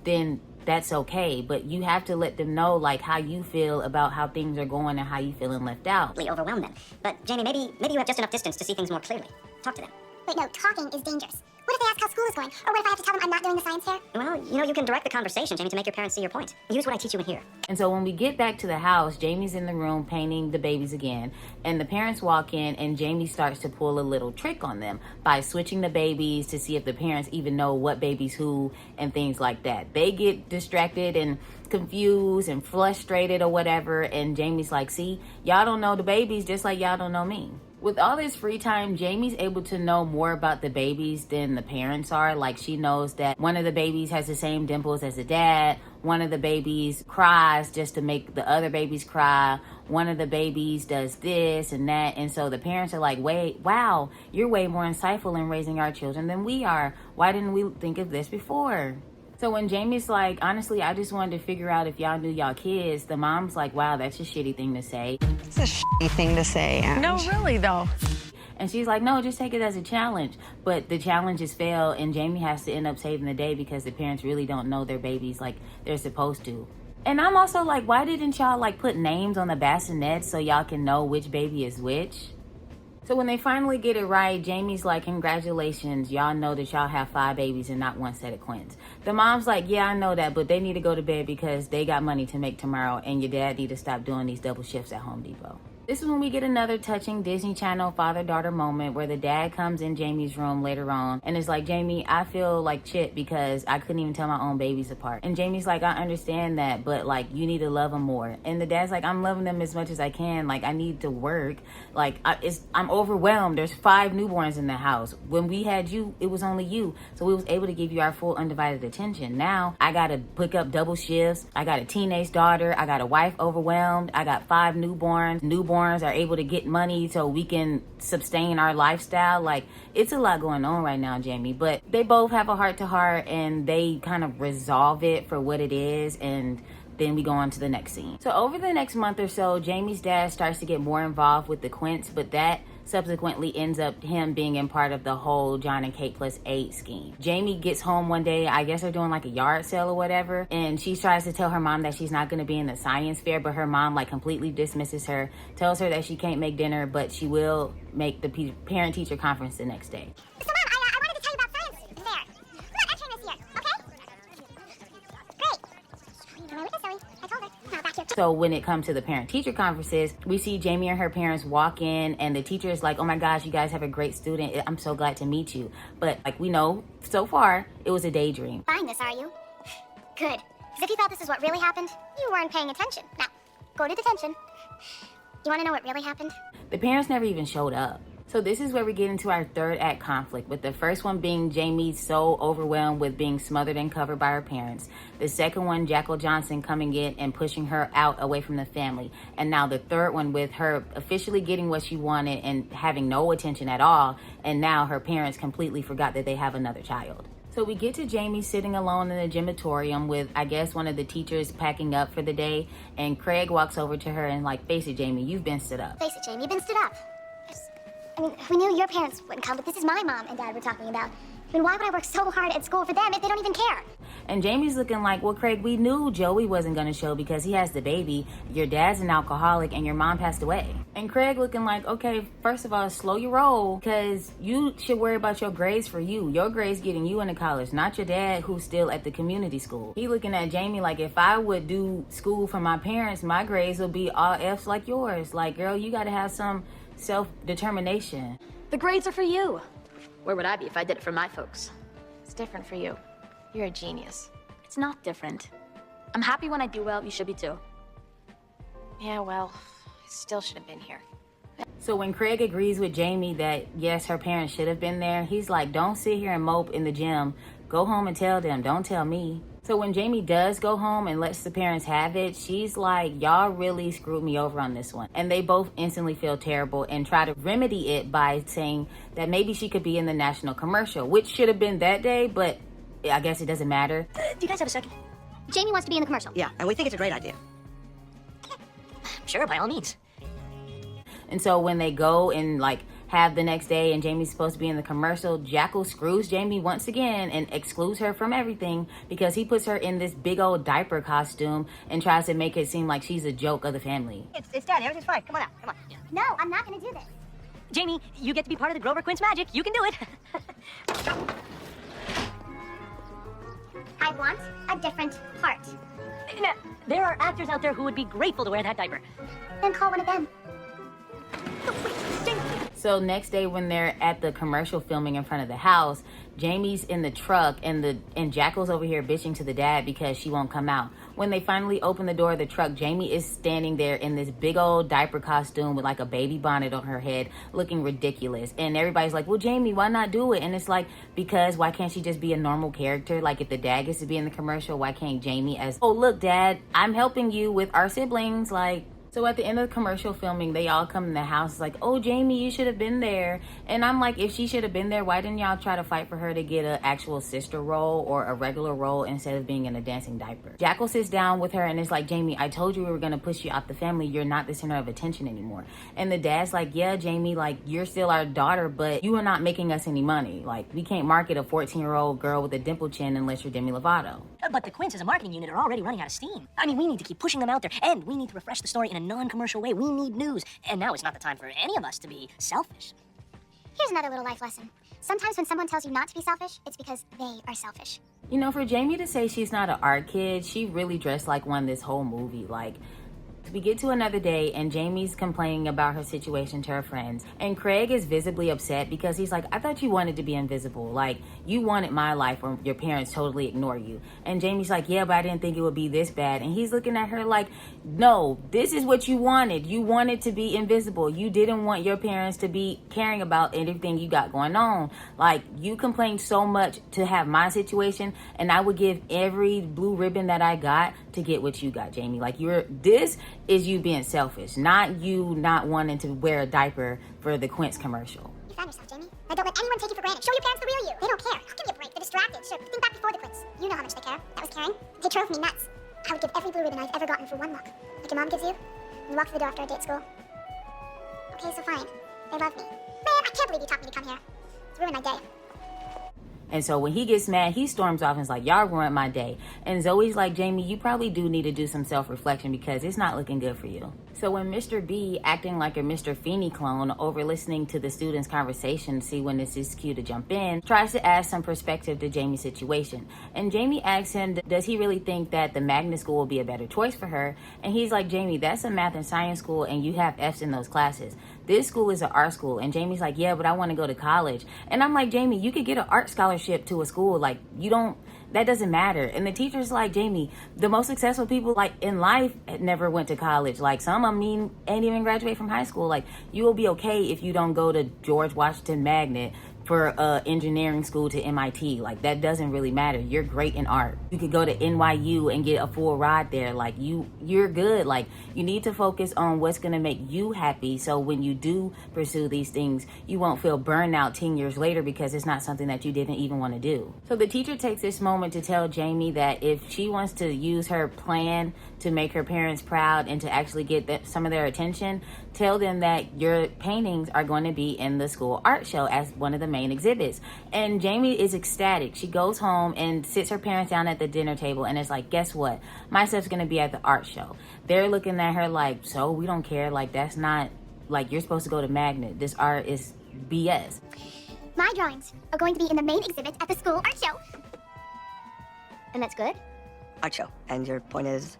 then that's okay, but you have to let them know like how you feel about how things are going and how you feeling left out. Overwhelm them. But Jamie, maybe you have just enough distance to see things more clearly. Talk to them. Wait, no, talking is dangerous. What if they ask how school is going? Or what if I have to tell them I'm not doing the science fair? Well, you can direct the conversation, Jamie, to make your parents see your point. Use what I teach you in here. And so when we get back to the house, Jamie's in the room painting the babies again. And the parents walk in and Jamie starts to pull a little trick on them by switching the babies to see if the parents even know what baby's who and things like that. They get distracted and confused and frustrated or whatever. And Jamie's like, see, y'all don't know the babies just like y'all don't know me. With all this free time, Jamie's able to know more about the babies than the parents are. Like, she knows that one of the babies has the same dimples as the dad. One of the babies cries just to make the other babies cry. One of the babies does this and that. And so the parents are like, wait, wow, you're way more insightful in raising our children than we are. Why didn't we think of this before? So when Jamie's like, honestly, I just wanted to figure out if y'all knew y'all kids, the mom's like, wow, that's a shitty thing to say. It's a shitty thing to say, Ange. No, really, though. And she's like, no, just take it as a challenge. But the challenges fail, and Jamie has to end up saving the day because the parents really don't know their babies like they're supposed to. And I'm also like, why didn't y'all like put names on the bassinets so y'all can know which baby is which? So when they finally get it right, Jamie's like, congratulations, y'all know that y'all have 5 babies and not one set of Quints. The mom's like, yeah, I know that, but they need to go to bed because they got money to make tomorrow and your dad need to stop doing these double shifts at Home Depot. This is when we get another touching Disney Channel father-daughter moment where the dad comes in Jamie's room later on and is like, Jamie, I feel like shit because I couldn't even tell my own babies apart. And Jamie's like, I understand that, but like, you need to love them more. And the dad's like, I'm loving them as much as I can. Like, I need to work. Like, I'm overwhelmed. There's 5 newborns in the house. When we had you, it was only you. So we was able to give you our full undivided attention. Now I got to pick up double shifts. I got a teenage daughter. I got a wife overwhelmed. I got 5 newborns. Newborns are able to get money so we can sustain our lifestyle. Like, it's a lot going on right now, Jamie, but they both have a heart to heart and they kind of resolve it for what it is, and then we go on to the next scene. So over the next month or so, Jamie's dad starts to get more involved with the Quints, but that subsequently ends up him being in part of the whole John and Kate plus 8 scheme. Jamie gets home one day, I guess they're doing like a yard sale or whatever, and she tries to tell her mom that she's not going to be in the science fair, but her mom like completely dismisses her, tells her that she can't make dinner, but she will make the parent-teacher conference the next day. So, Mom, I wanted to tell you about science fair. I'm not entering this year, okay? Great. All right with this, Zoe. I told her. Now, back here. So when it comes to the parent-teacher conferences, we see Jamie and her parents walk in and the teacher is like, oh my gosh, you guys have a great student. I'm so glad to meet you. But like we know, so far, it was a daydream. Buying this, are you? Good. Because if you thought this is what really happened, you weren't paying attention. Now, go to detention. You want to know what really happened? The parents never even showed up. So this is where we get into our third act conflict, with the first one being Jamie so overwhelmed with being smothered and covered by her parents. The second one, Jackal Johnson coming in and pushing her out away from the family. And now the third one with her officially getting what she wanted and having no attention at all. And now her parents completely forgot that they have another child. So we get to Jamie sitting alone in the gymatorium with, I guess, one of the teachers packing up for the day. And Craig walks over to her and like, face it, Jamie, you've been stood up. Face it, Jamie, you've been stood up. I mean, we knew your parents wouldn't come, but this is my mom and dad we're talking about. I mean, why would I work so hard at school for them if they don't even care? And Jamie's looking like, well, Craig, we knew Joey wasn't going to show because he has the baby. Your dad's an alcoholic and your mom passed away. And Craig looking like, okay, first of all, slow your roll, because you should worry about your grades for you. Your grades getting you into college, not your dad who's still at the community school. He looking at Jamie like, if I would do school for my parents, my grades would be all F's like yours. Like, girl, you got to have some self-determination. The grades are for you. Where would I be if I did it for my folks? It's different for you. You're a genius. It's not different. I'm happy when I do well, you should be too. Yeah, well, I still should have been here. So when Craig agrees with Jamie that, yes, her parents should have been there, he's like, don't sit here and mope in the gym. Go home and tell them. Don't tell me. So when Jamie does go home and lets the parents have it, she's like, y'all really screwed me over on this one. And they both instantly feel terrible and try to remedy it by saying that maybe she could be in the national commercial, which should have been that day, but I guess it doesn't matter. Do you guys have a second? Jamie wants to be in the commercial. Yeah, and we think it's a great idea. Sure, by all means. And so when they go and like have the next day and Jamie's supposed to be in the commercial, Jackal screws Jamie once again and excludes her from everything because he puts her in this big old diaper costume and tries to make it seem like she's a joke of the family. It's Daddy. Everything's fine. Come on out. Come on. No, I'm not going to do this. Jamie, you get to be part of the Grover Quints magic. You can do it. I want a different part. Now, there are actors out there who would be grateful to wear that diaper. Then call one of them. So next day when they're at the commercial filming in front of the house, Jamie's in the truck and Jackal's over here bitching to the dad because she won't come out. When they finally open the door of the truck, Jamie is standing there in this big old diaper costume with like a baby bonnet on her head, looking ridiculous. And everybody's like, well, Jamie, why not do it? And it's like, because why can't she just be a normal character? Like if the dad gets to be in the commercial, why can't Jamie as, oh, look, dad, I'm helping you with our siblings, like... So at the end of the commercial filming, they all come in the house like, oh, Jamie, you should have been there. And I'm like, if she should have been there, why didn't y'all try to fight for her to get an actual sister role or a regular role instead of being in a dancing diaper? Jackal sits down with her and is like, Jamie, I told you we were going to push you out the family. You're not the center of attention anymore. And the dad's like, yeah, Jamie, like, you're still our daughter, but you are not making us any money. Like, we can't market a 14-year-old girl with a dimple chin unless you're Demi Lovato. But the Quints as a marketing unit are already running out of steam. I mean, we need to keep pushing them out there, and we need to refresh the story in a non-commercial way. We need news. And now is not the time for any of us to be selfish. Here's another little life lesson. Sometimes when someone tells you not to be selfish, it's because they are selfish. You know, for Jamie to say she's not an art kid, she really dressed like one this whole movie. Like, we get to another day and Jamie's complaining about her situation to her friends. And Craig is visibly upset because he's like, I thought you wanted to be invisible. Like, you wanted my life or your parents totally ignore you. And Jamie's like, yeah, but I didn't think it would be this bad. And he's looking at her like, no, this is what you wanted. You wanted to be invisible. You didn't want your parents to be caring about anything you got going on. Like, you complained so much to have my situation, and I would give every blue ribbon that I got to get what you got, Jamie. Like, this is you being selfish, not you not wanting to wear a diaper for the Quints commercial. You found yourself, Jamie. Now don't let anyone take you for granted. Show your parents the real you. They don't care. Give me a break. They're distracted. Sure, think back before the Quints. You know how much they care. That was caring. They drove me nuts. I would give every blue ribbon I've ever gotten for one look. Like your mom gives you when you walk through the door after a day at school. Okay, so fine. They love me. Man, I can't believe you taught me to come here. It's ruined my day. And so when he gets mad, he storms off and is like, y'all ruined my day. And Zoe's like, Jamie, you probably do need to do some self-reflection because it's not looking good for you. So when Mr. B, acting like a Mr. Feeney clone, over listening to the students' conversation to see when it's his cue to jump in, tries to add some perspective to Jamie's situation. And Jamie asks him, does he really think that the magnet school will be a better choice for her? And he's like, Jamie, that's a math and science school and you have F's in those classes. This school is an art school. And Jamie's like, yeah, but I want to go to college. And I'm like, Jamie, you could get an art scholarship to a school. Like, that doesn't matter. And the teacher's like, Jamie, the most successful people like in life never went to college. Like, some of them ain't even graduate from high school. Like, you will be okay if you don't go to George Washington Magnet for engineering school to MIT. Like, that doesn't really matter. You're great in art. You could go to NYU and get a full ride there. Like, you're good. Like, you need to focus on what's gonna make you happy, so when you do pursue these things, you won't feel burned out 10 years later because it's not something that you didn't even want to do. So the teacher takes this moment to tell Jamie that if she wants to use her plan to make her parents proud and to actually get some of their attention, tell them that your paintings are going to be in the school art show as one of the main exhibits. And Jamie is ecstatic. She goes home and sits her parents down at the dinner table and is like, guess what? My stuff's going to be at the art show. They're looking at her like, so we don't care. Like, that's not, like, you're supposed to go to Magnet. This art is BS. My drawings are going to be in the main exhibit at the school art show. And that's good? Art show. And your point is?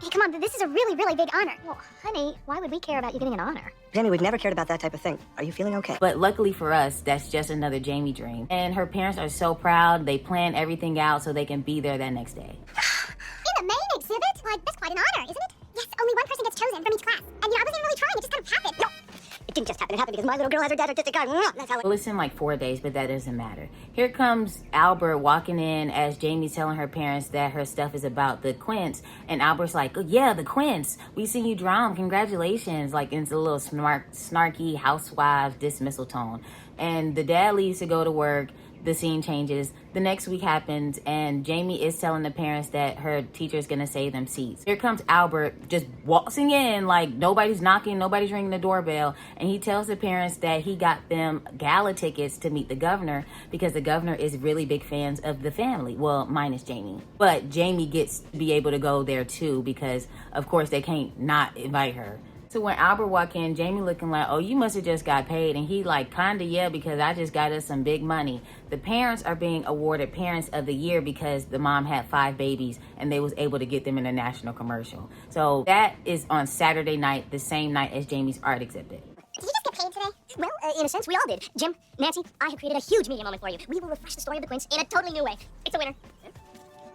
Hey, come on, this is a really, really big honor. Well, honey, why would we care about you getting an honor? Jamie, we've never cared about that type of thing. Are you feeling okay? But luckily for us, that's just another Jamie dream. And her parents are so proud. They plan everything out so they can be there that next day. In the main exhibit? Like, that's quite an honor, isn't it? Yes, only one person gets chosen from each class. And I wasn't really trying, it just kind of happened. No, It didn't just happen. It happened because my little girl has her dad's artistic card. That's how it... Well, it's in like 4 days, but that doesn't matter. Here comes Albert walking in as Jamie's telling her parents that her stuff is about the Quints. And Albert's like, oh, yeah, the Quints. We seen you draw them. Congratulations. Like, it's a little snarky housewives dismissal tone. And the dad leaves to go to work. The scene changes. The next week happens, and Jamie is telling the parents that her teacher is gonna save them seats. Here comes Albert just waltzing in like nobody's knocking, nobody's ringing the doorbell, and he tells the parents that he got them gala tickets to meet the governor because the governor is really big fans of the family. Well, minus Jamie. But Jamie gets to be able to go there too because, of course, they can't not invite her. So when Albert walked in, Jamie looking like, oh, you must have just got paid. And he like, kinda, yeah, because I just got us some big money. The parents are being awarded Parents of the Year because the mom had 5 babies and they was able to get them in a national commercial. So that is on Saturday night, the same night as Jamie's art exhibit. Did you just get paid today? Well, in a sense, we all did. Jim, Nancy, I have created a huge media moment for you. We will refresh the story of the Quints in a totally new way. It's a winner.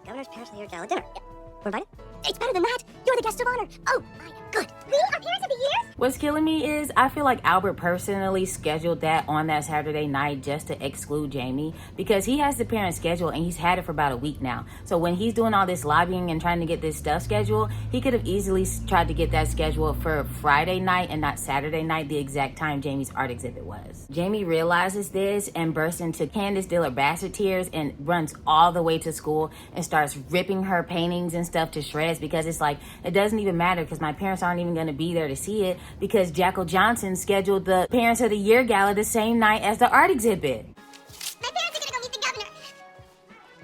Governor's Parents of the Year Gala dinner. We're invited? It's better than that. You're the guest of honor. Oh, my good. We are Parents of the Year? What's killing me is I feel like Albert personally scheduled that on that Saturday night just to exclude Jamie because he has the parent schedule and he's had it for about a week now. So when he's doing all this lobbying and trying to get this stuff scheduled, he could have easily tried to get that scheduled for Friday night and not Saturday night, the exact time Jamie's art exhibit was. Jamie realizes this and bursts into Candace Diller Bassett tears and runs all the way to school and starts ripping her paintings and stuff to shreds because it's like, it doesn't even matter because my parents aren't even going to be there to see it because Jackal Johnson scheduled the Parents of the Year Gala the same night as the art exhibit. My parents are gonna go meet the governor.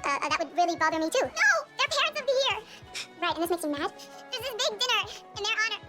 That would really bother me too. No, they're Parents of the Year. Right, and this makes you mad? There's this big dinner in their honor.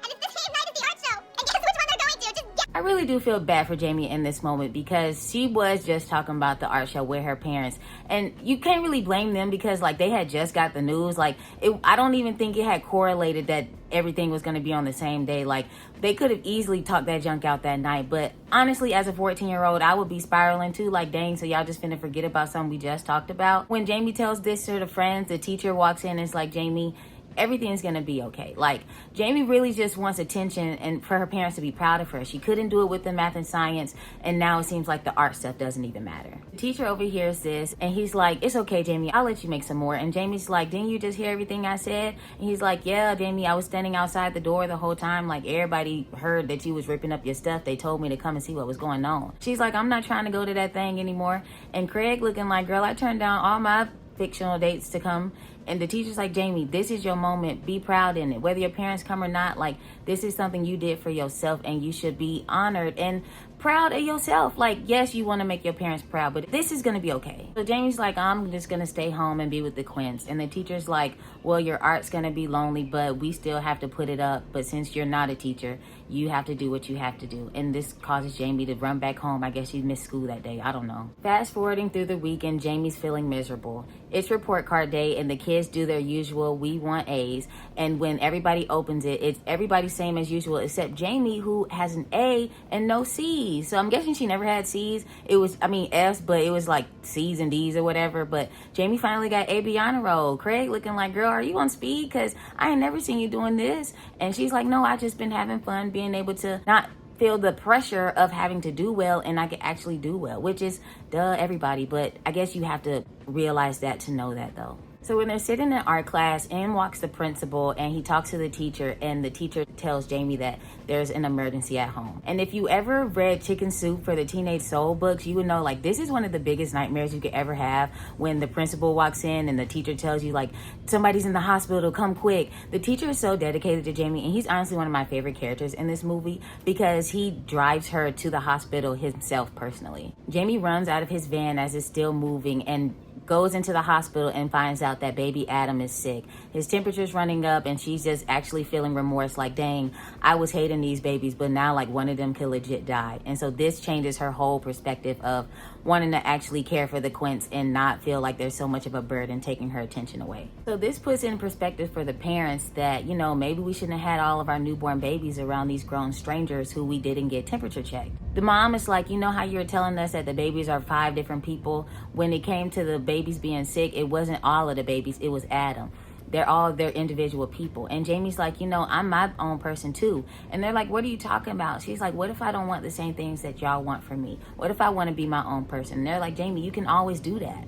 And it's the same night as the art show. And guess which one they're going to? Just guess. I really do feel bad for Jamie in this moment because she was just talking about the art show with her parents. And you can't really blame them because like they had just got the news. Like I don't even think it had correlated that everything was going to be on the same day. Like they could have easily talked that junk out that night. But honestly, as a 14-year-old, I would be spiraling too. Like, dang, so y'all just finna forget about something we just talked about. When Jamie tells this to the friends, the teacher walks in and is like, Jamie, everything's gonna be okay. Like, Jamie really just wants attention and for her parents to be proud of her. She couldn't do it with the math and science, and now it seems like the art stuff doesn't even matter. The teacher overhears this, and he's like, it's okay, Jamie, I'll let you make some more. And Jamie's like, didn't you just hear everything I said? And he's like, yeah, Jamie, I was standing outside the door the whole time. Like, everybody heard that you was ripping up your stuff. They told me to come and see what was going on. She's like, I'm not trying to go to that thing anymore. And Craig looking like, girl, I turned down all my fictional dates to come. And the teacher's like, Jamie, this is your moment. Be proud in it. Whether your parents come or not, like, this is something you did for yourself and you should be honored and proud of yourself. Like, yes, you want to make your parents proud, but this is going to be okay. So Jamie's like, I'm just going to stay home and be with the Quints. And the teacher's like, well, your art's going to be lonely, but we still have to put it up. But since you're not a teacher, you have to do what you have to do. And this causes Jamie to run back home. I guess she missed school that day. I don't know. Fast forwarding through the weekend, Jamie's feeling miserable. It's report card day and the kids do their usual, we want A's. And when everybody opens it, it's everybody same as usual except Jamie, who has an A and no C's. So I'm guessing she never had C's. It was, F's, but it was like C's and D's or whatever. But Jamie finally got A on a roll. Craig looking like, girl, are you on speed? Because I ain't never seen you doing this. And she's like, no, I just been having fun being able to not feel the pressure of having to do well and I can actually do well, which is duh, everybody. But I guess you have to realize that to know that though. So when they're sitting in art class, in walks the principal and he talks to the teacher and the teacher tells Jamie that there's an emergency at home. And if you ever read Chicken Soup for the Teenage Soul books, you would know like this is one of the biggest nightmares you could ever have when the principal walks in and the teacher tells you like somebody's in the hospital, come quick. The teacher is so dedicated to Jamie and he's honestly one of my favorite characters in this movie because he drives her to the hospital himself personally. Jamie runs out of his van as it's still moving and goes into the hospital and finds out that baby Adam is sick. His temperature's running up and she's just actually feeling remorse like, dang, I was hating these babies, but now like one of them could legit die. And so this changes her whole perspective of wanting to actually care for the Quints and not feel like there's so much of a burden taking her attention away. So this puts in perspective for the parents that, you know, maybe we shouldn't have had all of our newborn babies around these grown strangers who we didn't get temperature checked. The mom is like, you know how you were telling us that the babies are 5 different people? When it came to the babies being sick, it wasn't all of the babies, it was Adam. They're all their individual people. And Jamie's like, you know, I'm my own person too. And they're like, what are you talking about? She's like, what if I don't want the same things that y'all want from me? What if I want to be my own person? And they're like, Jamie, you can always do that.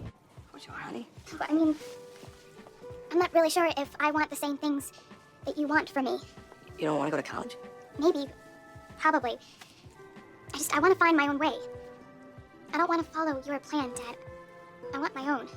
What's your honey? But, I mean, I'm not really sure if I want the same things that you want from me. You don't want to go to college? Maybe. Probably. I want to find my own way. I don't want to follow your plan, Dad. I want my own.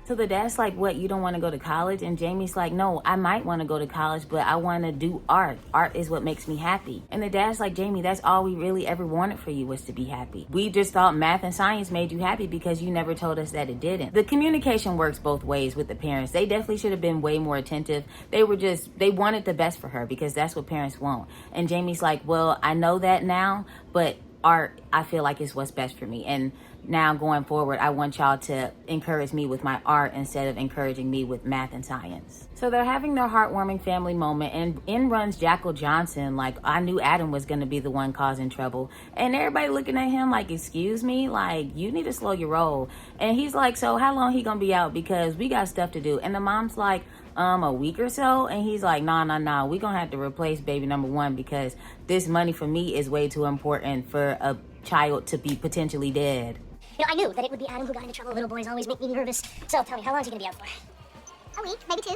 So the dad's like, what, you don't want to go to college? And Jamie's like, no, I might want to go to college, but I want to do art. Art is what makes me happy. And the dad's like, Jamie, that's all we really ever wanted for you was to be happy. We just thought math and science made you happy because you never told us that it didn't. The communication works both ways with the parents. They definitely should have been way more attentive. They wanted the best for her because that's what parents want. And Jamie's like, well, I know that now, but art, I feel like, is what's best for me. And now going forward, I want y'all to encourage me with my art instead of encouraging me with math and science. So they're having their heartwarming family moment, and in runs Jackal Johnson. Like, I knew Adam was going to be the one causing trouble. And everybody looking at him like, excuse me? Like, you need to slow your roll. And he's like, so how long he going to be out? Because we got stuff to do. And the mom's like, a week or so. And he's like, nah. We going to have to replace baby number one because this money for me is way too important for a child to be potentially dead. You know, I knew that it would be Adam who got into trouble. Little boys always make me nervous. So tell me, how long is he gonna be out for? A week, maybe 2.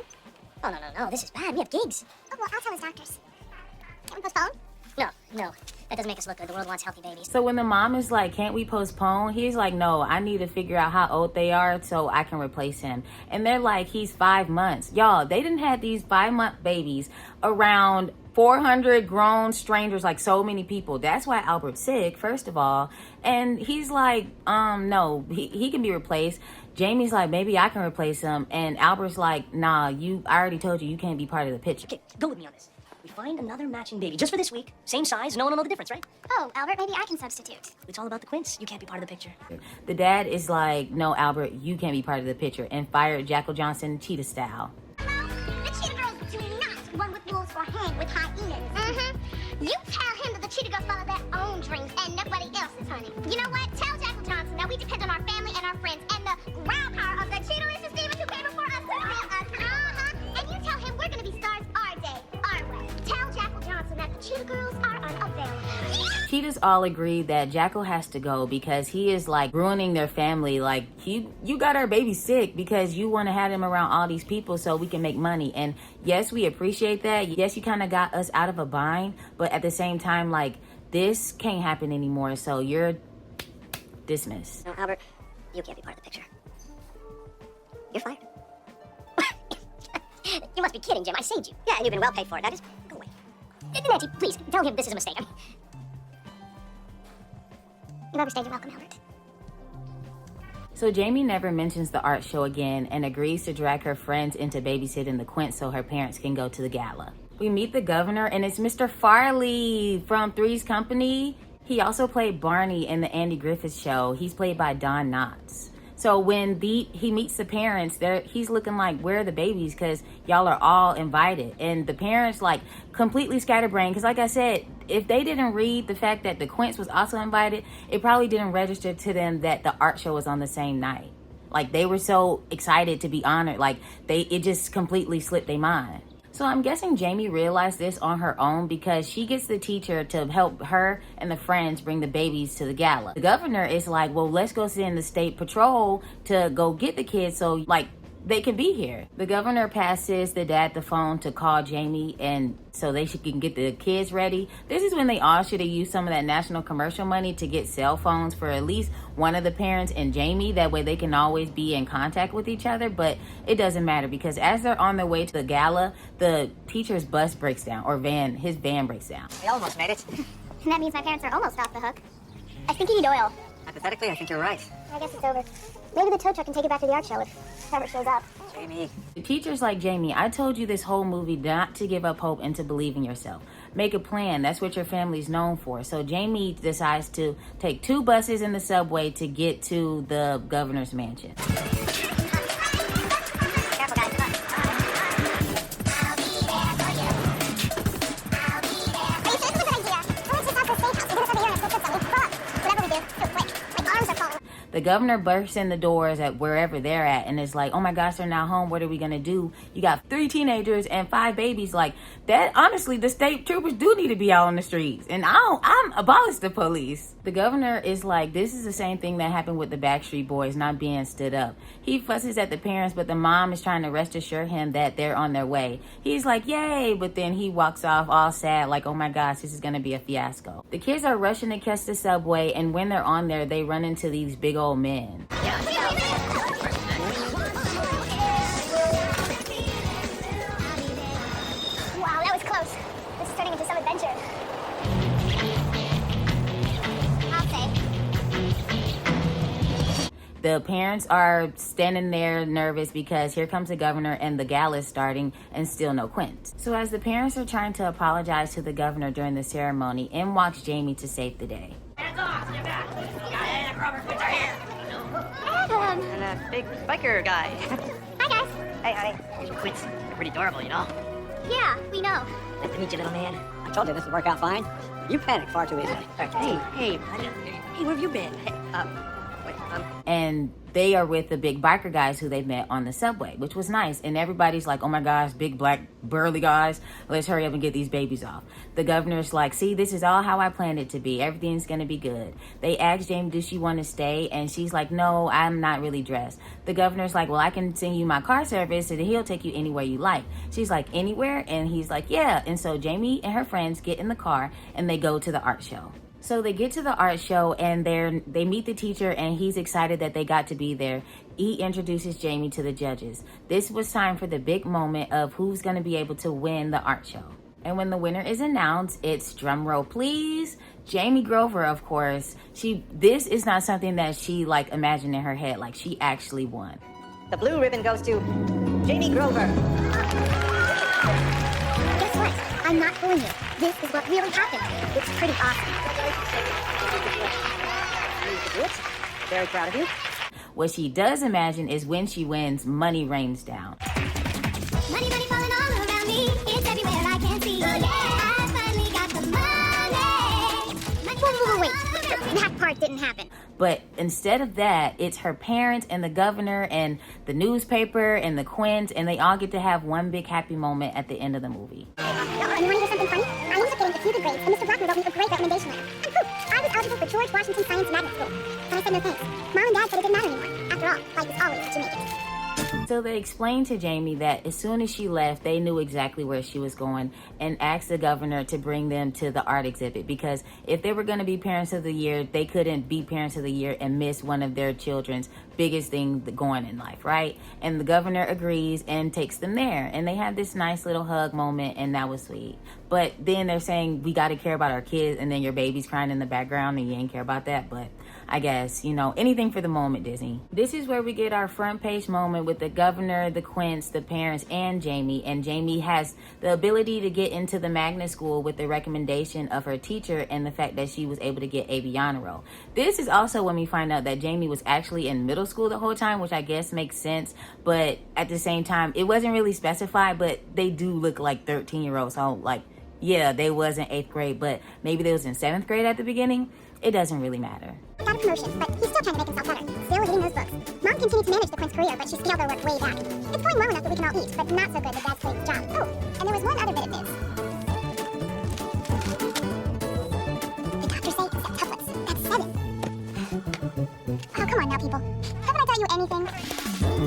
Oh, no. This is bad. We have gigs. Oh, well, I'll tell his doctors. Can't we postpone? No. That doesn't make us look good. The world wants healthy babies. So when the mom is like, can't we postpone? He's like, no, I need to figure out how old they are so I can replace him. And they're like, he's 5 months. Y'all, they didn't have these 5-month babies around 400 grown strangers, like so many people. That's why Albert's sick, first of all. And he's like, no, he can be replaced. Jamie's like, maybe I can replace him. And Albert's like, nah, I already told you can't be part of the picture. Okay, go with me on this. We find another matching baby just for this week. Same size, no one will know the difference, right? Oh, Albert, maybe I can substitute. It's all about the Quints. You can't be part of the picture. The dad is like, no, Albert, you can't be part of the picture. And fired Jackal Johnson cheetah style. The cheetah girls do not run with wolves or hang with hyenas. You tell him that the cheetah girls follow their own dreams and nobody else's, honey. You know what? Tell Jackal Johnson that we depend on our family and our friends and the ground power of the cheetah demons who came before us to free us. And you tell him we're gonna be stars our day, our way. Tell Jackal Johnson that the cheetah girls are unavailable. Cheetahs all agree that Jackal has to go because he is like ruining their family. Like, you got our baby sick because you want to have him around all these people so we can make money. And yes, we appreciate that. Yes, you kind of got us out of a bind, but at the same time, like, this can't happen anymore. So you're dismissed. No, Albert, you can't be part of the picture. You're fired. You must be kidding, Jim. I saved you. Yeah, and you've been well paid for it. Now just go away. Nancy, please, tell him this is a mistake. You've overstayed your welcome, Albert. So Jamie never mentions the art show again and agrees to drag her friends into babysitting the Quints so her parents can go to the gala. We meet the governor, and it's Mr. Farley from Three's Company. He also played Barney in the Andy Griffith Show. He's played by Don Knotts. So when he meets the parents, he's looking like, where are the babies? Because y'all are all invited. And the parents, like, completely scatterbrained. Because like I said, if they didn't read the fact that the Quints was also invited, it probably didn't register to them that the art show was on the same night. Like, they were so excited to be honored. Like, it just completely slipped their mind. So I'm guessing Jamie realized this on her own because she gets the teacher to help her and the friends bring the babies to the gala. The governor is like, well, let's go send the state patrol to go get the kids so, like, they can be here. The governor passes the dad the phone to call Jamie and so they can get the kids ready. This is when they all should have used some of that national commercial money to get cell phones for at least one of the parents and Jamie. That way they can always be in contact with each other. But it doesn't matter because as they're on their way to the gala, the teacher's bus breaks down, or his van breaks down. We almost made it. And that means my parents are almost off the hook. I think you need oil. Hypothetically, I think you're right. I guess it's over. Maybe the tow truck can take it back to the art show if Albert shows up. Jamie. The teacher's like, Jamie, I told you this whole movie not to give up hope and to believe in yourself. Make a plan. That's what your family's known for. So Jamie decides to take 2 buses in the subway to get to the governor's mansion. The governor bursts in the doors at wherever they're at and is like, oh my gosh, they're not home. What are we going to do? You got 3 teenagers and 5 babies. Like that, honestly, the state troopers do need to be out on the streets. And I'm abolish the police. The governor is like, this is the same thing that happened with the Backstreet Boys not being stood up. He fusses at the parents, but the mom is trying to rest assure him that they're on their way. He's like, yay. But then he walks off all sad, like, oh my gosh, this is going to be a fiasco. The kids are rushing to catch the subway. And when they're on there, they run into these big old men. The parents are standing there nervous because here comes the governor and the gala is starting and still no Quints. So as the parents are trying to apologize to the governor during the ceremony, in walks Jamie to save the day. Hands off, you're back. Yeah, the Grover Quints are here. Adam! And a big biker guy. Hi, guys. Hey, honey. You Quints, you're pretty adorable, you know? Yeah, we know. Nice to meet you, little man. I told you this would work out fine. You panic far too easily. Hey, buddy. Hey, where have you been? Hey, And they are with the big biker guys who they met on the subway, which was nice. And everybody's like, oh my gosh, big black burly guys, let's hurry up and get these babies off. The governor's like, see, this is all how I planned it to be. Everything's gonna be good. They asked Jamie, does she want to stay? And she's like, no, I'm not really dressed. The governor's like, well, I can send you my car service and he'll take you anywhere you like. She's like, anywhere? And he's like, yeah. And so Jamie and her friends get in the car and they go to the art show. So they get to the art show and they meet the teacher and he's excited that they got to be there. He introduces Jamie to the judges. This was time for the big moment of who's going to be able to win the art show. And when the winner is announced, it's drum roll please. Jamie Grover, of course. This is not something that she like imagined in her head. Like she actually won. The blue ribbon goes to Jamie Grover. Guess what? I'm not fooling you. This is what really happened. It's pretty awesome. Very proud of you. What she does imagine is when she wins, money rains down. Money, money falling all around me. It's everywhere I can see. Yeah, I finally got the money. Wait. That part didn't happen. But instead of that, it's her parents and the governor and the newspaper and the Quints, and they all get to have one big happy moment at the end of the movie. You want to hear something funny? I ended up getting exceeded grades, and Mr. Blackman wrote me a great recommendation letter. And poof, I was eligible for George Washington Science Magnet School. But I said no thanks. Mom and Dad said it didn't matter anymore. After all, life is always Jamaican. So they explained to Jamie that as soon as she left, they knew exactly where she was going and asked the governor to bring them to the art exhibit because if they were going to be parents of the year, they couldn't be parents of the year and miss one of their children's biggest thing going in life, right? And the governor agrees and takes them there. And they had this nice little hug moment and that was sweet. But then they're saying, we got to care about our kids, and then your baby's crying in the background and you ain't care about that. But I guess, you know, anything for the moment, Disney. This is where we get our front page moment with the governor, the Quints, the parents, and Jamie. And Jamie has the ability to get into the magnet school with the recommendation of her teacher and the fact that she was able to get a honor roll. This is also when we find out that Jamie was actually in middle school the whole time, which I guess makes sense. But at the same time, it wasn't really specified, but they do look like 13-year-olds. So, like, yeah, they was in 8th grade, but maybe they was in 7th grade at the beginning. It doesn't really matter. He got a promotion, but he's still trying to make himself better. Still hitting those books. Mom continued to manage the Quints' career, but she scaled their work way back. It's going well enough that we can all eat, but not so good that Dad's quitting his job. Oh, and there was one other bit of news. The doctors say septuplets. That's 7. Oh, come on now, people. Haven't I taught you anything?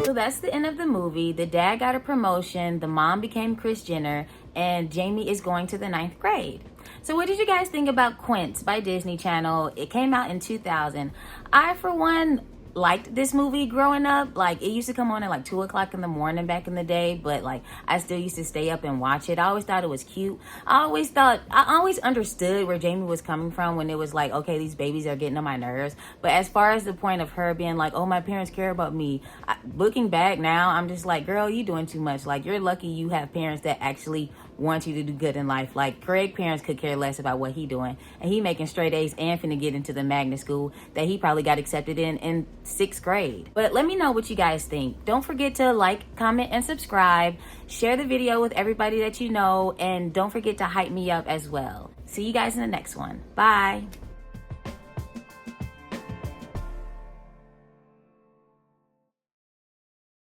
So that's the end of the movie. The dad got a promotion, the mom became Kris Jenner, and Jamie is going to the 9th grade. So what did you guys think about Quints by Disney Channel? It came out in 2000. I, for one, liked this movie growing up. Like, it used to come on at like 2 o'clock in the morning back in the day, but like I still used to stay up and watch it. I always thought it was cute. I always understood where Jamie was coming from when it was like, okay, these babies are getting on my nerves. But as far as the point of her being like, oh, my parents care about me, looking back now, I'm just like, girl, you doing too much. Like, you're lucky you have parents that actually want you to do good in life. Like, Craig's parents could care less about what he doing, and he making straight A's and finna get into the magnet school that he probably got accepted in 6th grade. But let me know what you guys think. Don't forget to like, comment, and subscribe. Share the video with everybody that you know, and don't forget to hype me up as well. See you guys in the next one. Bye.